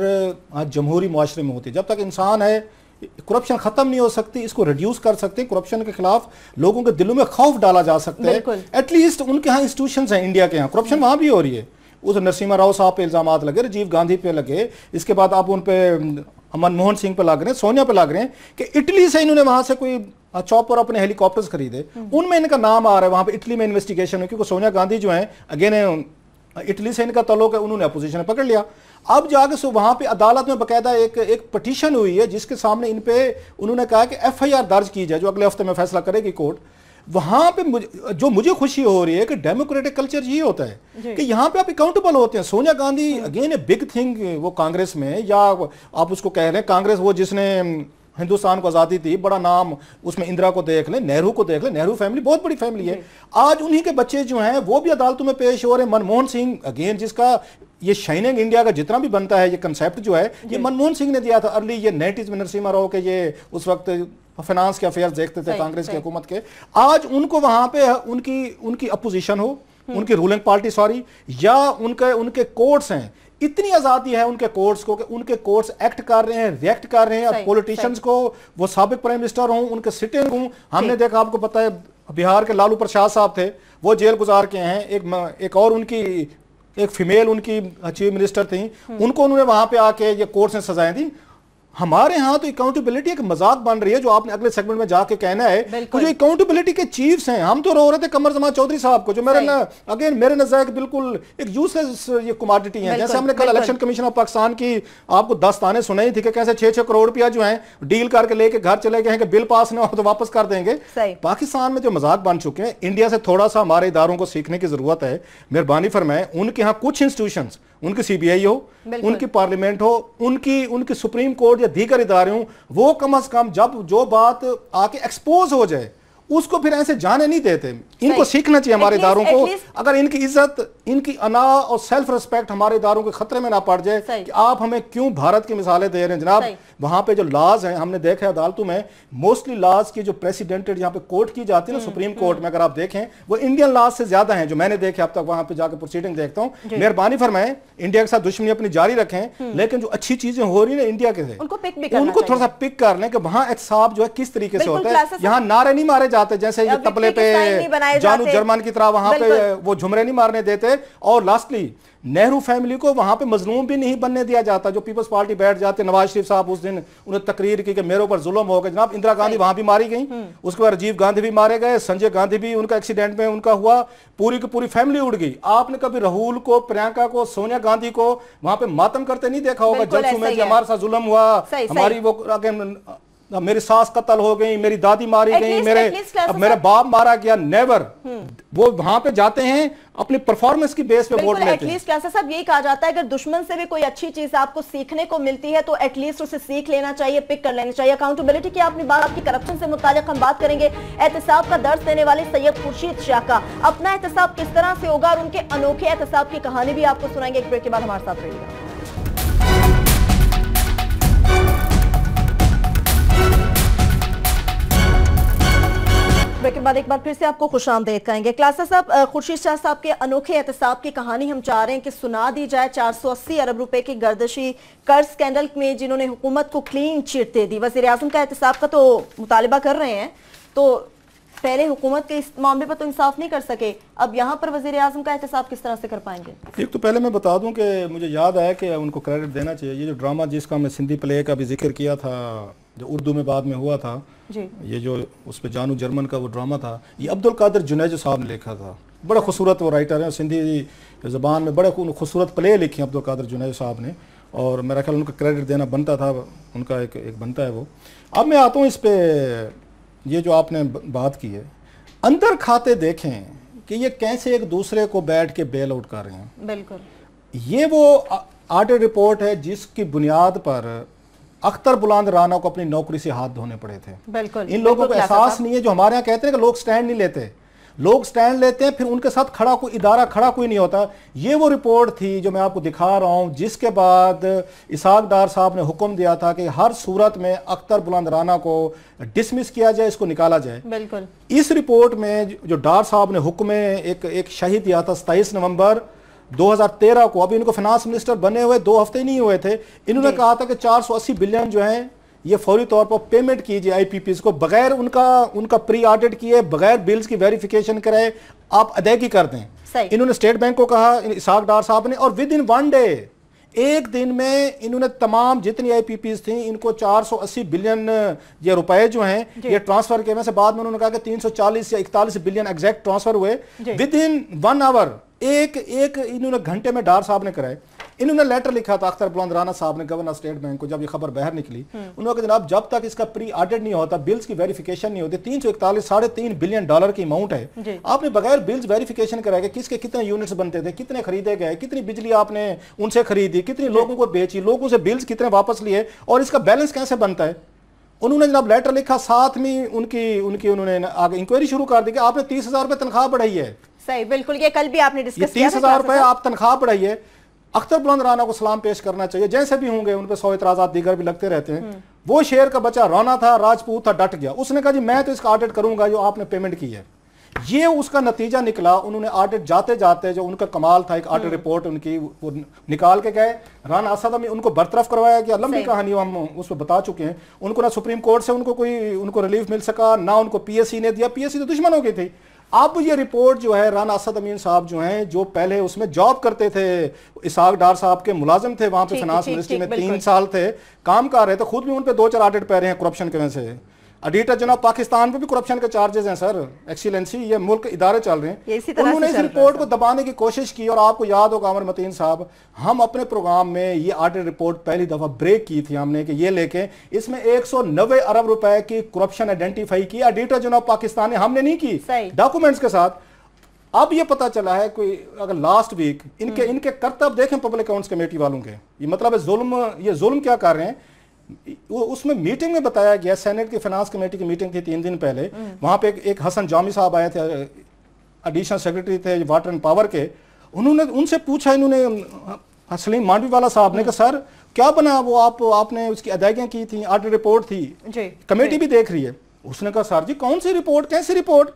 जमहूरी मुआशरे में होती है। जब तक इंसान है करप्शन खत्म नहीं हो सकती, इसको रिड्यूस कर सकते हैं, करप्शन के खिलाफ लोगों के दिलों में खौफ डाला जा सकता है। एटलीस्ट उनके यहाँ इंस्टीट्यूशंस हैं इंडिया के यहाँ, करप्शन वहाँ भी हो रही है। उस नरसिम्हा राव साहब पे इल्जाम लगे, राजीव गांधी पे लगे, इसके बाद आप उन पे मनमोहन सिंह पे लग रहे हैं, सोनिया पे लग रहे हैं कि इटली से इन्होंने वहां से कोई चॉपर अपने हेलीकॉप्टर्स खरीदे, उनमें इनका नाम आ रहा है, वहां पे इटली में इन्वेस्टिगेशन है, क्योंकि सोनिया गांधी जो है अगेन इटली से इनका ताल्लुक है, उन्होंने अपोजिशन में पकड़ लिया। अब जाके वहां पे अदालत में बकायदा एक पटिशन हुई है जिसके सामने इन पे उन्होंने कहा कि FIR दर्ज की जाए, जो अगले हफ्ते में फैसला करेगी कोर्ट। वहां पे मुझे खुशी हो रही है कि डेमोक्रेटिक कल्चर ये होता है कि यहाँ पे आप अकाउंटेबल होते हैं। Sonia Gandhi again a big thing वो कांग्रेस में, या आप उसको कह रहे हैं कांग्रेस वो जिसने हिंदुस्तान को आज़ादी दी, बड़ा नाम, उसमें इंदिरा को देख लें, नेहरू को देख लें, नेहरू फैमिली बहुत बड़ी फैमिली है। आज उन्हीं के बच्चे जो हैं वो भी अदालतों में पेश हो रहे हैं। मनमोहन सिंह अगेन, जिसका ये शाइनिंग इंडिया का जितना भी बनता है ये कंसेप्ट जो है, ये मनमोहन सिंह ने दिया था अर्ली, ये 90s में नरसिम्हा राव के, ये उस वक्त फाइनेंस के अफेयर्स देखते थे कांग्रेस की हुकूमत के। आज उनको वहां पे उनकी अपोजिशन हो, उनकी रूलिंग पार्टी सॉरी, या उनके कोर्ट्स हैं, इतनी आजादी है उनके कोर्ट्स को कि उनके कोर्ट्स एक्ट कर रहे हैं, रिएक्ट कर रहे हैं। और पॉलिटिशियंस को, वो साबिक प्राइम मिनिस्टर हों, उनके सिटिंग हों, हमने देखा, आपको पता है बिहार के लालू प्रसाद साहब थे, वो जेल गुजार के हैं। एक और उनकी एक फीमेल उनकी चीफ मिनिस्टर थी, उनको उन्होंने वहां पे आके ये कोर्ट ने सजाएं दी। हमारे यहाँ तो अकाउंटेबिलिटी एक मजाक बन रही है, जो आपने अगले सेगमेंट में जाके कहना है। जो अकाउंटेबिलिटी के चीफ्स हैं, हम तो रो रहे थे कमर जमान चौधरी साहब को, जो मेरे नजर बिल्कुल एक यूजलेस ये कमोडिटी है। जैसे हमने कल इलेक्शन कमीशन ऑफ पाकिस्तान की आपको दास्तानें सुनाई थी कि कैसे 6-6 करोड़ रुपया जो है डील करके लेके घर चले गए हैं कि बिल पास ना हो तो वापस कर देंगे। पाकिस्तान में जो मजाक बन चुके हैं, इंडिया से थोड़ा सा हमारे इदारों को सीखने की जरूरत है। मेहरबानी फरमाएं, उनके यहाँ कुछ इंस्टीट्यूशंस, उनकी CBI हो, उनकी पार्लियामेंट हो, उनकी सुप्रीम कोर्ट या दीगर इदारे हों, वो कम से कम जब जो बात आके एक्सपोज हो जाए उसको फिर ऐसे जाने नहीं देते। इनको सीखना चाहिए हमारे इदारों को। अगर इनकी इज्जत, इनकी अना और सेल्फ रिस्पेक्ट हमारे इदारों के खतरे में ना पड़ जाए कि आप हमें क्यों भारत की मिसालें दे रहे हैं। जनाब, वहां पे जो लॉज हैं, हमने देखा है अदालतों में, मोस्टली लॉज की जो प्रेसिडेंटेड यहाँ पे कोर्ट की जाती है ना, सुप्रीम कोर्ट में, अगर आप देखें वो इंडियन लॉज से ज्यादा हैं जो मैंने देखे अब तक। वहां पे जाकर प्रोसीडिंग देखता हूँ। मेहरबानी फरमाएं, इंडिया के साथ दुश्मनी अपनी जारी रखें, लेकिन जो अच्छी चीजें हो रही है इंडिया के से उनको थोड़ा सा पिक कर लें कि वहां एहतसाब जो है किस तरीके से होता है। यहाँ नारे नहीं मारे जाते जैसे ये तबले पे जानू जर्मन की तरह, वहां पे वो झुमरे नहीं मारने देते। और लास्टली नेहरू फैमिली को वहां पे मजलूम भी नहीं बनने दिया जाता। जो पीपल्स पार्टी बैठ जाते, नवाज शरीफ साहब उस दिन उन्हें तकरीर की कि मेरे ऊपर जुल्म हो गया। जनाब, इंदिरा गांधी वहां भी मारी गई, उसके बाद राजीव गांधी भी मारे गए, संजय गांधी भी उनका एक्सीडेंट में उनका हुआ, पूरी की पूरी फैमिली उड़ गई। आपने कभी राहुल को, प्रियंका को, सोनिया गांधी को वहां पे मातम करते नहीं देखा होगा। जलसों में हमारे साथ जुल्म हुआ, हमारी वो मेरी सास कत्ल हो गई, मेरी दादी मारी गई, मेरा बाप मारा गया, नेवर। वो वहां पे जाते हैं अपनी परफॉर्मेंस की बेस पे वोट लेते हैं। एटलीस्ट कैसा सब यही कहा जाता है, अगर दुश्मन से भी कोई अच्छी चीज आपको सीखने को मिलती है तो एटलीस्ट उसे सीख लेना चाहिए, पिक कर लेना चाहिए। अकाउंटेबिलिटी की आपने बात, आपकी करप्शन से मुताल्लिक हम बात करेंगे। एहतसाब का दर्स देने वाले सैयद खुर्शीद शाह का अपना एहतसाब किस तरह से होगा और उनके अनोखे एहतसाब की कहानी भी आपको सुनाएंगे। एक ब्रेक के बाद हमारे साथ रहिएगा। ब्रेक के बाद एक बार फिर से आपको खुशामदीद कहेंगे। क्लासा साहब, खुर्शीद शाह साहब के अनोखे एहतसाब की कहानी हम चाह रहे हैं कि सुना दी जाए। 480 अरब रुपए की गर्दशी कर्ज स्कैंडल में जिन्होंने हुकूमत को क्लीन चिट दे दी, वज़ीर आज़म का एहतसाब का तो मुतालिबा कर रहे हैं, तो पहले हुकूमत के इस मामले पर तो इंसाफ नहीं कर सके, अब यहाँ पर वज़ीर आज़म का एहतसाब किस तरह से कर पाएंगे? एक तो पहले मैं बता दूं कि मुझे याद आया कि उनको क्रेडिट देना चाहिए। ये जो ड्रामा जिसका मैं सिंधी प्ले का भी जिक्र किया था, जो उर्दू में बाद में हुआ था जी, ये जो उस पर जानू जर्मन का वो ड्रामा था, ये अब्दुल कादिर जुनैजो साहब ने लिखा था। बड़ा खूबसूरत वो राइटर है, सिंधी ज़बान में बड़े खूबसूरत प्ले लिखी अब्दुल कादिर जुनैजो साहब ने। और मेरा ख्याल उनका क्रेडिट देना बनता था, उनका एक बनता है वो। अब मैं आता हूँ इस पे, ये जो आपने बात की है, अंदर खाते देखें कि ये कैसे एक दूसरे को बैठ के बेल आउट कर रहे हैं। बिल्कुल, ये वो ऑडिट रिपोर्ट है जिसकी बुनियाद पर अख्तर बुलंद राना को अपनी नौकरी से हाथ धोने पड़े थे। बिल्कुल, इन लोगों को एहसास नहीं है, जो हमारे यहाँ कहते हैं कि लोग स्टैंड नहीं लेते, लोग स्टैंड लेते हैं फिर उनके साथ खड़ा कोई इदारा खड़ा कोई नहीं होता। ये वो रिपोर्ट थी जो मैं आपको दिखा रहा हूं, जिसके बाद इसाक डार साहब ने हुक्म दिया था कि हर सूरत में अख्तर बुलंद राना को डिसमिस किया जाए, इसको निकाला जाए। बिल्कुल, इस रिपोर्ट में जो डार साहब ने हुक्म एक शहीद दिया था 27 नवंबर 2013 को, अभी इनको फाइनेंस मिनिस्टर बने हुए 2 हफ्ते नहीं हुए थे, इन्होंने कहा था कि 480 बिलियन जो है ये फौरी तौर पर पेमेंट कीजिए आईपीपीज को, बगैर उनका प्री ऑडिट किए, बगैर बिल्स की वेरिफिकेशन कराए आप अदायगी कर दें। इन्होंने स्टेट बैंक को कहा, इसाक डार साहब ने, और विद इन 1 डे, एक दिन में इन्होंने तमाम जितनी आईपीपीज थी इनको 480 बिलियन ये रुपए जो हैं ये ट्रांसफर किए। वैसे बाद में उन्होंने कहा कि 340 या 41 बिलियन एग्जैक्ट ट्रांसफर हुए विद इन 1 आवर, एक इन्होंने घंटे में डार साहब ने कराए। इन्होंने लेटर लिखा था अख्तर बुलंद राना साहब ने गवर्नर स्टेट बैंक को, जब ये खबर बाहर निकली, उन्होंने कहा जनाब जब तक इसका प्री ऑडिट नहीं होता, बिल्स की वेरिफिकेशन नहीं होती, 341 $3.5 बिलियन की अमाउंट है, आपने बगैर बिल्स वेरिफिकेशन कराया किसके कितने यूनिट्स बनते थे, कितने खरीदे गए, कितनी बिजली आपने उनसे खरीदी, कितनी लोगों को बेची, लोगों से बिल्स कितने वापस लिए और इसका बैलेंस कैसे बनता है। उन्होंने जनाब लेटर लिखा, साथ में उनकी उन्होंने आगे इंक्वायरी शुरू कर दी कि आपने 30,000 रुपए तनख्वाह बढ़ाई है। सही, बिल्कुल, ये कल भी आपने डिस्कस किया, 30,000 रुपए आप तनख्वाह बढ़ाई है। अख्तर बुलंद राना को सलाम पेश करना चाहिए, जैसे भी होंगे उन पर 100 इतराज़ात दीगर भी लगते रहते हैं। वो शेर का बच्चा राना था, राजपूत था, डट गया, उसने कहा जी मैं तो इसका ऑडिट करूंगा जो आपने पेमेंट की है। ये उसका नतीजा निकला। उन्होंने ऑडिट जाते जाते जो उनका कमाल था, एक ऑडिट रिपोर्ट उनकी वो निकाल के गए, राना असद में उनको बरतरफ करवाया गया। लंबी कहानी हम उस पर बता चुके हैं। उनको ना सुप्रीम कोर्ट से उनको रिलीफ मिल सका, ना उनको पीएससी ने दिया, पीएससी तो दुश्मन हो गई थी। अब ये रिपोर्ट जो है, राना असद अमीन साहब जो हैं, जो पहले उसमें जॉब करते थे, इसाक डार साहब के मुलाजिम थे, वहां पे फाइनेंस मिनिस्ट्री में 3 साल थे, काम कर रहे थे, खुद भी उन पे 2-4 ऑडिट पै रहे हैं करप्शन की वजह से। ऑडिटर जनाब पाकिस्तान पे भी करप्शन के चार्जेस हैं सर, एक्सीलेंसी, ये मुल्क इदारे चल रहे हैं। उन्होंने इस रिपोर्ट को दबाने की कोशिश की और आपको याद होगा अमर मतीन साहब, हम अपने प्रोग्राम में ये ऑडिट रिपोर्ट पहली दफा ब्रेक की थी हमने कि ये लेके इसमें 190 अरब रुपए की करप्शन आइडेंटिफाई की। ऑडिटर जनाब पाकिस्तान ने, हमने नहीं की, डॉक्यूमेंट्स के साथ। अब ये पता चला है कोई अगर लास्ट वीक इनके करतब देखें पब्लिक अकाउंट्स कमेटी वालों के, ये मतलब है जुल्म क्या कर रहे हैं। उसमें मीटिंग में बताया गया, सेनेट की फाइनेंस कमेटी की मीटिंग थी 3 दिन पहले, वहां पे एक हसन जामी साहब आए थे, एडिशनल सेक्रेटरी थे वाटर एंड पावर के। उन्होंने उनसे पूछा, इन्होंने सलीम मांडवी वाला साहब ने कहा सर क्या बना, वो आपने उसकी अदायगियां की थी, ऑडिट रिपोर्ट थी, कमेटी भी देख रही है। उसने कहा सर जी कौन सी रिपोर्ट, कैसी रिपोर्ट।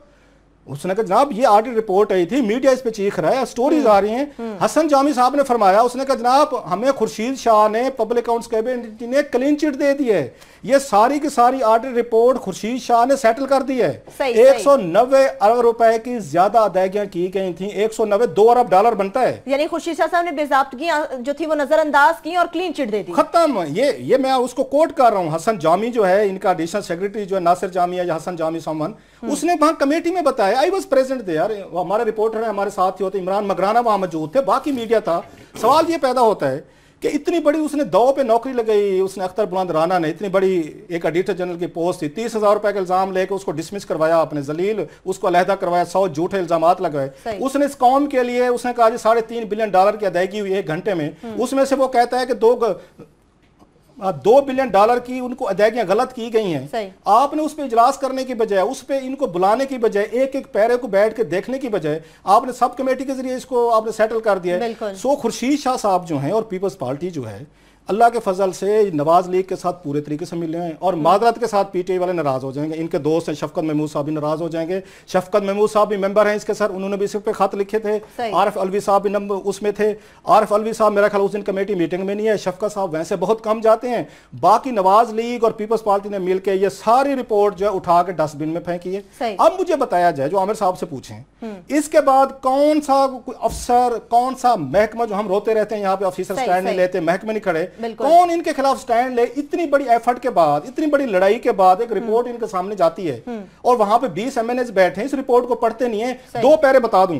उसने कहा जनाब ये ऑडिट रिपोर्ट आई थी, मीडिया इस पे चीख रहा है, स्टोरीज आ रही हैं। हसन जामी साहब ने फरमाया, उसने कहा जनाब हमें खुर्शीद शाह ने, पब्लिक अकाउंट्स कैबिनेट ने क्लीन चिट दे दी है, ये सारी की सारी ऑडिट रिपोर्ट खुर्शीद शाह ने सेटल कर दी है। 190 अरब रुपए की ज्यादा अदायगियां की गई थी, 190 $2 अरब बनता है। यानी खुर्शीद शाह साहब ने बेज़ाब्तगी जो थी वो नजरअंदाज की और क्लीन चिट दे दी, खत्म। ये मैं उसको कोट कर रहा हूँ। हसन जामी जो है इनका एडिशनल सेक्रेटरी जो है, नासिर जामी या हसन जामी सामान, उसने वहां कमेटी में बताया, आई वाज प्रेजेंट थे यार, हमारे रिपोर्टर है, हमारे साथ ही होते, इमरान मगराना वहां मौजूद थे, बाकी मीडिया था। सवाल ये पैदा होता है कि इतनी बड़ी उसने दाव पे नौकरी लगाई, उसने अख्तर बुलंद राना ने, इतनी बड़ी एक ऑडिटर जनरल की पोस्ट थी, 30,000 रुपए का इल्जाम लेकर उसको डिसमिस करवाया, आपने जलील उसको अलहदा करवाया, 100 झूठे इल्जामात लगाए। उसने इस कौम के लिए उसने कहा $3.5 बिलियन की अदायगी हुई 1 घंटे में। उसमें से वो कहता है कि $2 बिलियन की उनको अदायगियां गलत की गई हैं। आपने उस पर इजलास करने की बजाय, उस पर इनको बुलाने की बजाय, एक एक पैरे को बैठ के देखने की बजाय आपने सब कमेटी के जरिए इसको आपने सेटल कर दिया। सो खुर्शीद शाह साहब जो हैं और पीपल्स पार्टी जो है, अल्लाह के फजल से नवाज लीग के साथ पूरे तरीके से मिले हैं और मादरत के साथ पीटीआई वाले नाराज हो जाएंगे। इनके दोस्त हैं शफकत महमूद साहब भी नाराज हो जाएंगे। शफकत महमूद साहब भी मेंबर हैं इसके सर, उन्होंने भी इस पे खत लिखे थे। आरिफ अलवी साहब भी उसमें थे। आरिफ अलवी साहब मेरा ख्याल उस दिन कमेटी मीटिंग में नहीं है। शफकत साहब वैसे बहुत कम जाते हैं। बाकी नवाज लीग और पीपल्स पार्टी ने मिलकर ये सारी रिपोर्ट जो है उठा के डस्टबिन में फेंकी है। अब मुझे बताया जाए, जो आमिर साहब से पूछें, इसके बाद कौन सा अफसर, कौन सा महकमा, जो हम रोते रहते हैं यहाँ पे ऑफिसर स्टैंड नहीं लेते, महकमे नहीं खड़े, कौन इनके खिलाफ स्टैंड ले। इतनी बड़ी एफर्ट के बाद, इतनी बड़ी लड़ाई के बाद एक रिपोर्ट इनके सामने जाती है और वहां पे 20 MNAs बैठे हैं, इस रिपोर्ट को पढ़ते नहीं है। 2 पैरे बता दूं,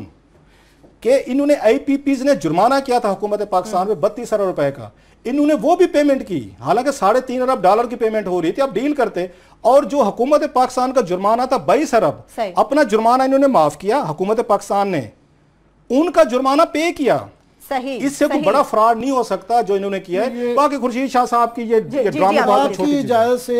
कि इन्होंने IPPs ने जुर्माना किया था हुकूमत पाकिस्तान में 32 अरब रुपए का, इन्होंने वो भी पेमेंट की, हालांकि $3.5 अरब की पेमेंट हो रही थी, अब डील करते। और जो हुकूमत पाकिस्तान का जुर्माना था 22 अरब, अपना जुर्माना इन्होंने माफ किया, हुकूमत पाकिस्तान ने उनका जुर्माना पे किया। सही, इससे कोई बड़ा फ्रॉड नहीं हो सकता जो इन्होंने किया है। बाकी खुर्शीद शाह साहब की ये ड्रामेबाजी की इजाजत से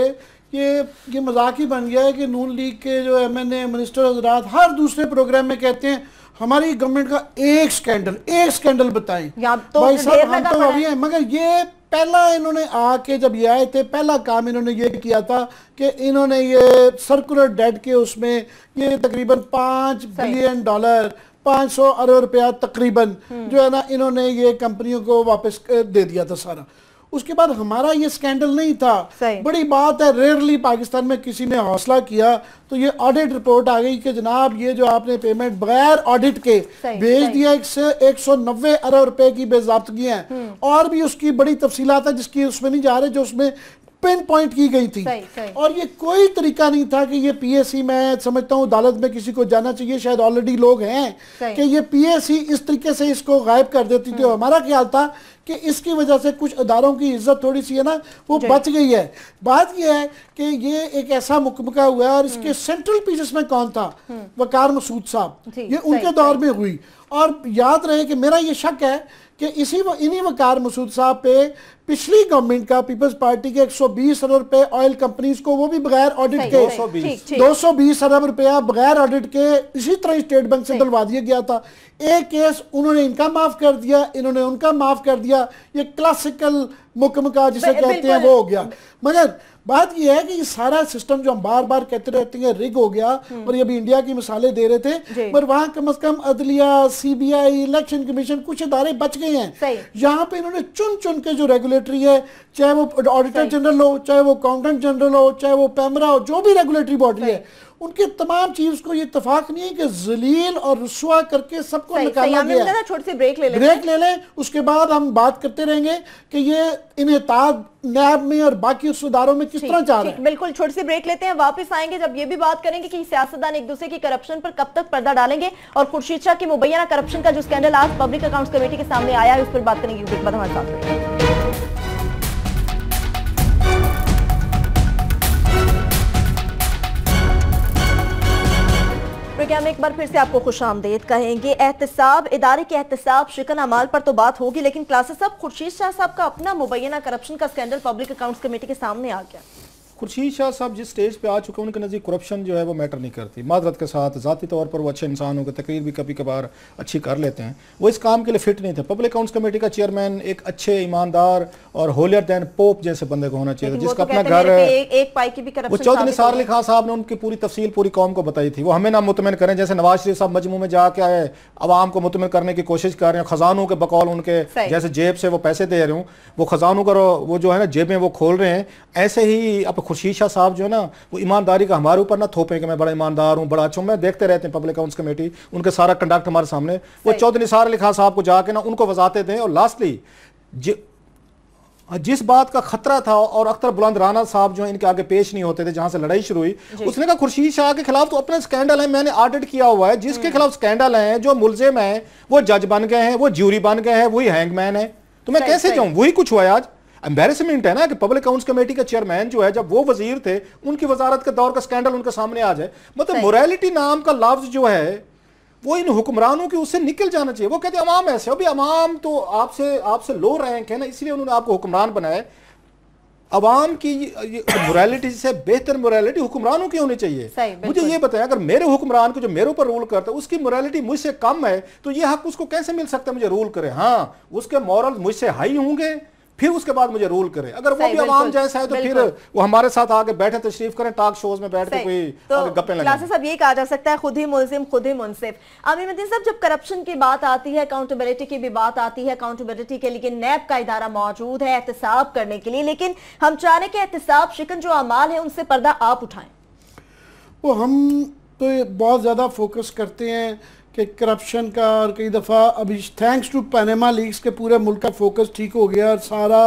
ये मजाक ही बन गया है कि नून लीग के जो MNA मिनिस्टर हजरात हर दूसरे प्रोग्राम में कहते हैं हमारी गवर्नमेंट का एक स्कैंडल बताएं। भाई साहब हम तो अभी हैं, मगर ये पहला इन्होंने आके जब ये आए थे पहला काम इन्होंने ये किया था कि इन्होंने ये सर्कुलर डेट के उसमें ये तकरीबन $5 बिलियन 500 अरब रुपया तकरीबन जो है ना इन्होंने ये कंपनियों को वापस दे दिया था सारा। उसके बाद हमारा ये स्कैंडल नहीं था। बड़ी बात है, रेयरली पाकिस्तान में किसी ने हौसला किया तो ये ऑडिट रिपोर्ट आ गई कि जनाब ये जो आपने पेमेंट बगैर ऑडिट के भेज दिया 190 अरब रुपए की बेज़ाब्तगी है। और भी उसकी बड़ी तफसीलात है जिसकी उसमें नहीं जा रहे, जो उसमें पिन पॉइंट की गई थी। और ये कोई तरीका नहीं था कि ये PSC, मैं समझता हूँ अदालत में किसी को जाना चाहिए, शायद ऑलरेडी लोग हैं कि ये PSC इस तरीके से इसको गायब कर देती थी। हमारा ख्याल था कि इसकी वजह से कुछ अदारों की इज्जत थोड़ी सी है ना वो बच गई है। बात यह है कि ये एक ऐसा मुकमका हुआ है और इसके सेंट्रल पीसेस में कौन था, वकार मसूद साहब, ये उनके दौर में हुई। और याद रहे कि मेरा ये शक है कि इन्हीं वकार मसूद साहब पे पिछली गवर्नमेंट का पीपल्स पार्टी के 120 अरब रुपए ऑयल कंपनीज को वो भी बगैर ऑडिट के 220 अरब रुपया बगैर ऑडिट के इसी तरह स्टेट बैंक से दिलवा दिया गया था। एक केस उन्होंने इनका माफ कर दिया, इन्होंने उनका माफ कर दिया। ये क्लासिकल मुकमका जिसे कहते हैं वो हो गया। मगर बात यह है कि ये सारा सिस्टम जो हम बार बार कहते रहते हैं रिग हो गया, और ये अभी इंडिया की मिसालें दे रहे थे, पर वहां कम से कम अदलिया, CBI, इलेक्शन कमीशन कुछ इदारे बच गए हैं। यहाँ पे इन्होंने चुन चुन के जो रेगुलेटरी है, चाहे वो ऑडिटर जनरल हो, चाहे वो अकाउंटेंट जनरल हो, चाहे वो पैमरा हो, जो भी रेगुलेटरी बॉडी है, उनके तमाम चीज को ये इत्तेफाक नहीं है कि जलील और रुस्वा करके सबको निकाला गया है। छोटी सी ब्रेक ले लें, उसके बाद हम बात करते रहेंगे कि ये इन्हेताब नैब में और बाकी उस इदारों में किस तरह जा रहे हैं। बिल्कुल, छोटी सी ब्रेक लेते हैं, वापस आएंगे जब ये भी बात करेंगे कि सियासतदान एक दूसरे की करप्शन पर कब तक पर्दा डालेंगे, और खुर्शीद शाह की मुबैना करप्शन का जो स्कैंडल आज पब्लिक अकाउंट्स कमेटी के सामने आया है उस पर बात करेंगे। उसके बाद हमारे साथ प्रोग्राम में एक बार फिर से आपको खुशामदीद कहेंगे। एहतसाब, इदारे के एहतसाब शिकन अमाल पर तो बात होगी, लेकिन क्लासेस साहब खुर्शीद शाह साहब का अपना मुबैना करप्शन का स्कैंडल पब्लिक अकाउंट्स कमेटी के सामने आ गया। खुर्शीद शाह साहब जिस स्टेज पे आ चुके हैं उनके नज़दीक करप्शन जो है वो मैटर नहीं करती। माजरत के साथ ज़ाती तौर पर वो अच्छे इंसान होकर तकरीर भी कभी कभार अच्छी कर लेते हैं, वो इस काम के लिए फिट नहीं थे। पब्लिक अकाउंट्स कमेटी का चेयरमैन एक अच्छे, ईमानदार और होलियर दैन पोप जैसे बंदे को होना चाहिए, जिसका अपना घर एक पाई की भी करप्शन। वो चौधरी निसार अली खान साहब ने उनकी पूरी तफसील पूरी कौम को बताई थी। वो हमें ना मुतमिन करें, जैसे नवाज शरीफ साहब मजमू में जाके आए, अवाम को मुतमिन करने की कोशिश कर रहे हैं, खजानों के बकौल उनके जैसे जेब से वो पैसे दे रहे हूँ, वो खजानों का वो जो है ना जेबें वो खोल रहे हैं। ऐसे ही अब खुर्शीद शाह साहब जो ना वो ईमानदारी का हमारे ऊपर ना थोपे कि मैं बड़ा ईमानदार हूं, बड़ा अच्छा हूं। मैं देखते रहते हैं पब्लिक अकाउंट्स कमेटी, उनके सारा कंडक्ट हमारे सामने। वो चौधरी निसार अली खान साहब को जाके ना उनको वजाते दें। और लास्टली जिस बात का खतरा था, और अख्तर बुलंद राना साहब जो इनके आगे पेश नहीं होते थे, जहां से लड़ाई शुरू हुई, उसने कहा खुर्शीद शाह के खिलाफ तो अपने स्कैंडल है, मैंने ऑडिट किया हुआ है, जिसके खिलाफ स्कैंडल है, जो मुलजिम है वो जज बन गए हैं, वो ज्यूरी बन गए हैं, वही हैंगमैन है, तो मैं कैसे जाऊं? वही कुछ हुआ है आज। एम्बेरसमेंट है ना कि पब्लिक अकाउंट्स कमेटी के चेयरमैन जो है, जब वो वजीर थे, उनकी वजारत के दौर का स्कैंडल उनके सामने आ जाए। मतलब मोरालिटी नाम का लफ्ज जो है वो इन हुक्मरानों की उससे निकल जाना चाहिए। वो कहते हैं अवाम ऐसे, अभी अवाम तो आपसे लो रैंक है ना, इसलिए उन्होंने आपको हुक्मरान बनाया। अवाम की मोरालिटी से बेहतर मोरालिटी हुक्मरानों की होनी चाहिए। मुझे ये बताया, अगर मेरे हुक्मरान को जो मेरे ऊपर रूल करता है उसकी मोरालिटी मुझसे कम है, तो ये हक उसको कैसे मिल सकता है मुझे रूल करे? हाँ, उसके मॉरल मुझसे हाई होंगे, फिर उसके बाद मुझे रूल करे। अगर वो भी अवाम जैसा है तो फिर वो हमारे साथ आके बैठे, तशरीफ करें, टॉक शोज में बैठ के कोई गप्पे लगाएं। सब ये कहा जा सकता है खुद ही मुल्जिम खुद ही मुनसिफ। आमिर मतीन साहब, जब करप्शन की बात आती है, अकाउंटेबिलिटी की भी बात आती है, अकाउंटेबिलिटी के लिए नैब का इदारा मौजूद है एहतसाब करने के लिए, लेकिन हम चाह रहे हैं कि एहतसाब शिकन जो अमाल है उनसे पर्दा आप उठाएं। वो हम तो बहुत ज्यादा फोकस करते हैं कि करप्शन का, और कई दफ़ा अभी थैंक्स टू पैनामा लीक्स के पूरे मुल्क का फोकस ठीक हो गया और सारा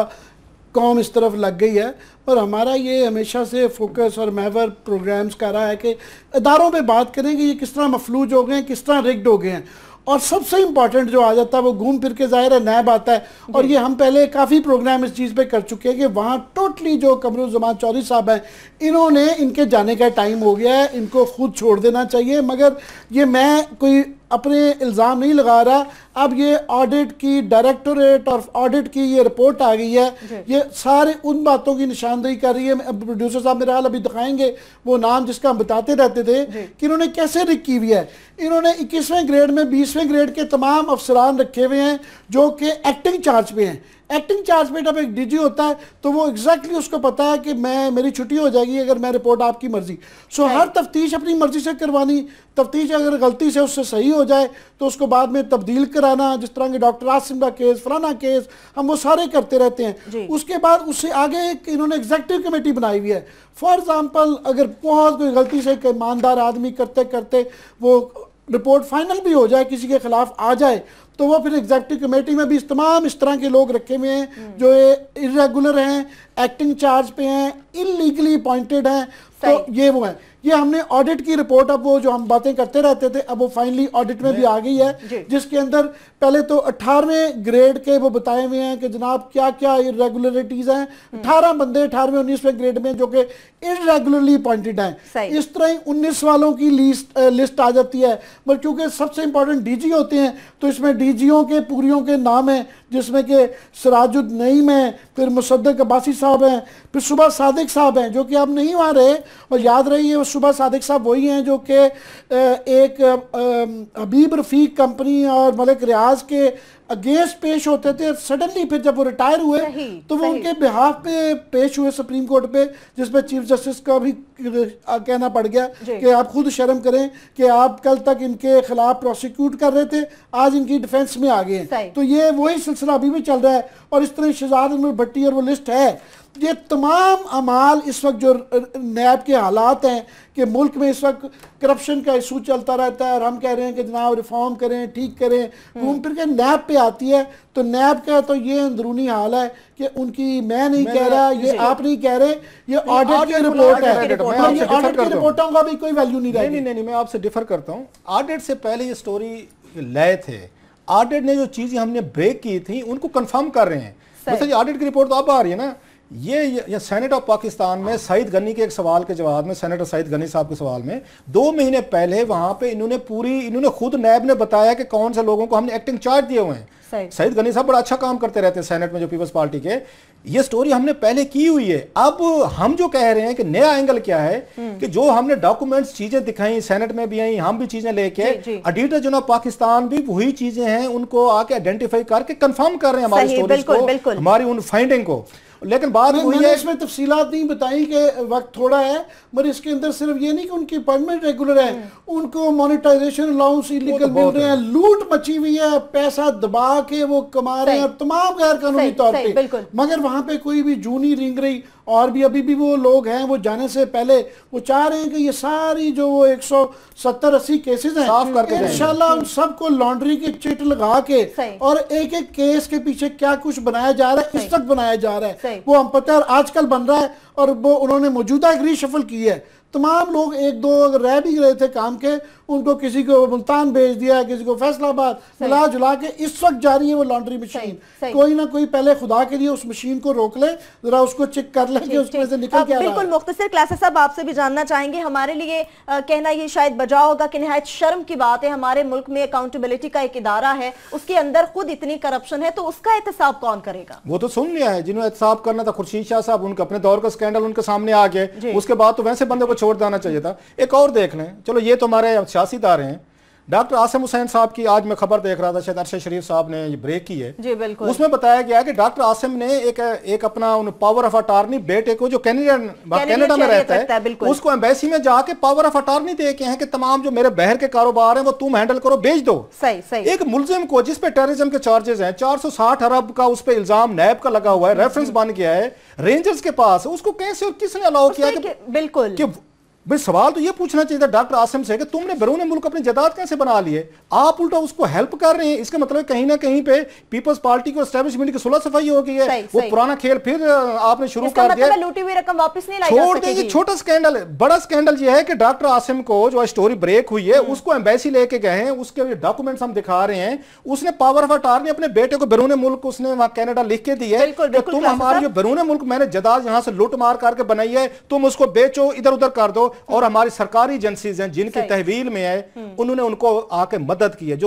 कौम इस तरफ लग गई है। पर हमारा ये हमेशा से फोकस और महवर प्रोग्राम्स का रहा है कि इदारों पे बात करें कि ये किस तरह मफलूज हो गए हैं, किस तरह रिग्ड हो गए हैं। और सबसे इंपॉर्टेंट जो आ जाता है वो घूम फिर के ज़ाहिर है नैब आता है। और ये हम पहले काफ़ी प्रोग्राम इस चीज़ पे कर चुके हैं कि वहाँ टोटली जो कमरुज़्ज़मान चौधरी साहब हैं, इन्होंने, इनके जाने का टाइम हो गया है, इनको खुद छोड़ देना चाहिए। मगर ये मैं कोई अपने इल्ज़ाम नहीं लगा रहा, अब ये ऑडिट की डायरेक्टोरेट और ऑडिट की ये रिपोर्ट आ गई है, ये सारे उन बातों की निशानदेही कर रही है। प्रोड्यूसर साहब मेरे हाल अभी दिखाएंगे वो नाम जिसका हम बताते रहते थे कि इन्होंने कैसे रिक की हुई है। इन्होंने 21वें ग्रेड में 20वें ग्रेड के तमाम अफसरान रखे हुए हैं जो कि एक्टिंग चार्ज पे हैं। एक्टिंग चार्ज पे जब एक डीजी होता है तो वो एग्जैक्टली उसको पता है कि मेरी छुट्टी हो जाएगी अगर मैं रिपोर्ट आपकी मर्जी। सो हर तफ्तीश अपनी मर्जी से करवानी, तफ्तीश अगर गलती से उससे सही हो जाए तो उसको बाद में तब्दील कराना, जिस तरह के डॉक्टर आसिम का केस, फलाना केस, हम वो सारे करते रहते हैं। उसके बाद उससे आगे इन्होंने एग्जेक्टिव कमेटी बनाई हुई है। फॉर एग्जाम्पल अगर बहुत कोई गलती से ईमानदार आदमी करते करते वो रिपोर्ट फाइनल भी हो जाए, किसी के खिलाफ आ जाए, तो वो फिर एग्जेक्टिव कमेटी में भी तमाम इस तरह के लोग रखे हुए हैं जो इरेगुलर हैं, एक्टिंग चार्ज पे हैं, इलीगली अपॉइंटेड हैं। तो ये वो है, ये हमने ऑडिट की रिपोर्ट, अब वो जो हम बातें करते रहते थे अब वो फाइनली ऑडिट में भी आ गई है, जिसके अंदर पहले तो 18वें ग्रेड के वो बताए हुए हैं कि जनाब क्या क्या इरेगुलरिटीज हैं। 18 बंदे 18वें 19वें ग्रेड में जो कि इरेगुलरली अपॉइंटेड हैं। इस तरह ही 19 वालों की लिस्ट आ जाती है। पर क्योंकि सबसे इंपॉर्टेंट डीजी होते हैं तो इसमें डीजीओ के पूरियों के नाम हैं, जिसमें कि सिराजुद नईम है, फिर मुसद्दक अब्बासी साहब हैं, फिर सुबह सादिक साहब हैं जो कि अब नहीं वहाँ रहे। और याद रहिए वो सुबह सादिक साहब वही हैं जो कि एक हबीब रफीक कंपनी और मलिक रियाज के अगेंस्ट पेश होते थे। सडनली फिर जब वो रिटायर हुए तो वो उनके बिहाफ पे पेश हुए सुप्रीम कोर्ट पे, जिसमें चीफ जस्टिस का भी कहना पड़ गया कि आप खुद शर्म करें कि आप कल तक इनके खिलाफ प्रोसिक्यूट कर रहे थे, आज इनकी डिफेंस में आ गए हैं। तो ये वही सिलसिला अभी भी चल रहा है। और इस तरह शहजाद अनवर भट्टी और वो लिस्ट है। ये तमाम अमाल इस वक्त जो नैब के हालात हैं कि मुल्क में इस वक्त करप्शन का इशू चलता रहता है और हम कह रहे हैं कि जनाब रिफॉर्म करें, ठीक करें, घूम फिर के नैब पे आती है। तो नैब का तो ये अंदरूनी हाल है कि उनकी, मैं नहीं कह रहा, ये आप नहीं कह रहे, ये ऑडिट की रिपोर्ट है। ऑडिट की रिपोर्टों का भी कोई वैल्यू नहीं रहेगी। नहीं, मैं आपसे डिफर करता हूँ। ऑडिट से पहले ये स्टोरी लाए थे, ऑडिट ने जो चीजें हमने ब्रेक की थी उनको कंफर्म कर रहे हैं। वैसे ऑडिट की रिपोर्ट तो अब आ रही है ना। ये सेनेट ऑफ पाकिस्तान में सईद गनी के एक सवाल के जवाब में, सेनेटर सईद गनी साहब के सवाल में 2 महीने पहले वहां पे इन्होंने खुद नैब ने बताया कि कौन से लोगों को हमने एक्टिंग चार्ज दिए हुए हैं। सईद गनी साहब बड़ा अच्छा काम करते रहते हैं सेनेट में, जो पीपल्स पार्टी के। ये स्टोरी हमने पहले की हुई है। अब हम जो कह रहे हैं कि नया एंगल क्या है कि जो हमने डॉक्यूमेंट्स चीजें दिखाई, सेनेट में भी आई, हम भी चीजें लेके, ऑडिटर जनरल पाकिस्तान भी वही चीजें हैं उनको आके आइडेंटिफाई करके कंफर्म कर रहे हैं हमारी स्टोरीज को, हमारी उन फाइंडिंग को। लेकिन बात मैंने इसमें तफसीलात नहीं बताई कि वक्त थोड़ा है, मगर इसके अंदर सिर्फ ये नहीं कि उनकी अपॉइंटमेंट रेगुलर है, उनको मोनेटाइजेशन अलाउंस इलीगल मिल रहे हैं, लूट मची हुई है, पैसा दबा के वो कमा रहे हैं तमाम गैर कानूनी तौर पे। मगर वहां पे कोई भी जू नहीं रिंग रही। और भी अभी भी वो लोग हैं, वो जाने से पहले वो चाह रहे हैं कि ये सारी जो वो 170-80 केसेस हैं इंशाल्लाह उन सबको लॉन्ड्री की चिट लगा के और एक एक केस के पीछे क्या कुछ बनाया जा रहा है, इस तक बनाया जा रहा है वो हम पता है, आजकल बन रहा है। और वो उन्होंने मौजूदा एक रीशफल की है। तमाम लोग 1-2 अगर रह भी गए थे काम के, उनको किसी को मुल्तान भेज दिया, किसी को फैसलाबाद, मिला जुला के इस वक्त जारी है वो लॉन्ड्री मशीन। कोई ना कोई पहले खुदा के लिए उस मशीन को रोक ले, जरा उसको चेक कर ले कि उसमें से निकल क्या रहा है। बिल्कुल मुख्तसर क्लासेस साहब आपसे भी जानना चाहेंगे, हमारे लिए कहना ये शायद बजा होगा कि निहायत शर्म की बात है, हमारे मुल्क में अकाउंटेबिलिटी का एक इदारा है, उसके अंदर खुद इतनी करप्शन है, तो उसका एहतसाब कौन करेगा? वो तो सुन लिया है जिन्होंने एहतसाब करना था, खुर्शीद शाह साहब, उनके अपने दौर का स्कैंडल उनके सामने आ गए, उसके बाद तो वैसे बंदे को छोड़ देना चाहिए था। एक और देख लें, चलो ये तो हमारे सियासी इदारे हैं। डॉक्टर आसिम हुसैन साहब की आज मैं खबर देख रहा था, शायद अरशद शरीफ साहब ने ये ब्रेक की है जी, बिल्कुल। उसमें बताया गया कि डॉक्टर आसिम ने एक अपना पावर ऑफ अटॉर्नी बेटे को जो कनाडा में रहता है उसको एम्बेसी में जाके पावर ऑफ अटॉर्नी दे के हैं कि तमाम जो मेरे बहर के कारोबार हैं वो तुम हैंडल करो, भेज दो। सही। एक मुलजिम को जिस पे टेररिज्म के चार्जेस हैं, 460 अरब का उस पे इल्जाम नैब का लगा हुआ है, रेफरेंस बन गया है रेंजर्स के पास, उसको कैसे और किसने अलाउ किया? बिल्कुल भाई सवाल तो ये पूछना चाहिए था डॉक्टर आसिम से कि तुमने बैरून मुल्क अपनी जायदाद कैसे बना लिए, आप उल्टा उसको हेल्प कर रहे हैं। इसका मतलब कहीं ना कहीं पे पीपल्स पार्टी को एस्टैब्लिशमेंट की सुलह सफाई हो गई है। वो पुराना खेल फिर आपने शुरू कर दिया, लूटी हुई रकम वापस नहीं लाई छोड़ देंगे। छोटा स्कैंडल है, बड़ा स्कैंडल ये है कि डॉक्टर आसिम को जो स्टोरी ब्रेक हुई है उसको एम्बेसी लेके गए हैं, उसके डॉक्यूमेंट्स हम दिखा रहे हैं। उसने पावर ऑफ अटॉर्नी अपने बेटे को बैरून मुल्क उसने वहां कनाडा लिख के दी है कि तुम हमारी बैरून मुल्क मैंने जायदाद यहां से लूट मार करके बनाई है, तुम उसको बेचो, इधर उधर कर दो। और हमारी सरकारी एजेंसीज हैं जिनकी तहवील में है, उन्होंने उनको आके मदद की है।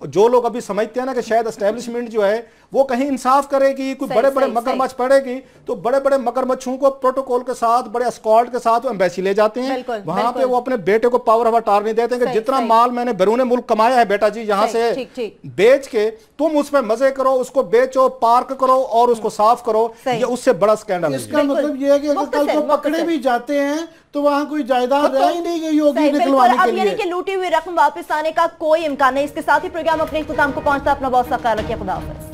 जो लोग अभी समझते हैं ना कि शायद एस्टैब्लिशमेंट जो है वो कहीं इंसाफ करेगी, कोई बड़े बड़े मगरमच्छ पड़ेगी, तो बड़े बड़े मगरमच्छों को प्रोटोकॉल के साथ, बड़े एस्कॉर्ट के साथ एम्बेसी ले जाते हैं। वहां पे वो अपने बेटे को पावर ऑफ अटॉर्नी देते हैं कि जितना माल मैंने बैरून मुल्क कमाया है बेटा जी यहां से बेच के, तुम उस पर मजे करो, उसको बेचो, पार्क करो और उसको साफ करो। ये उससे बड़ा स्कैंडल है। इसका मतलब ये है कि अगर कल को पकड़े भी जाते हैं तो वहां कोई जायदाद रह ही नहीं गई होगी निकलवाने के लिए। कि लूटी हुई रकम वापस आने का कोई इम्कान नहीं। इसके साथ ही प्रोग्राम अपने इख्तिताम को पहुंचता। अपना बहुत सा ख्याल रखिए। खुदा हाफिज़।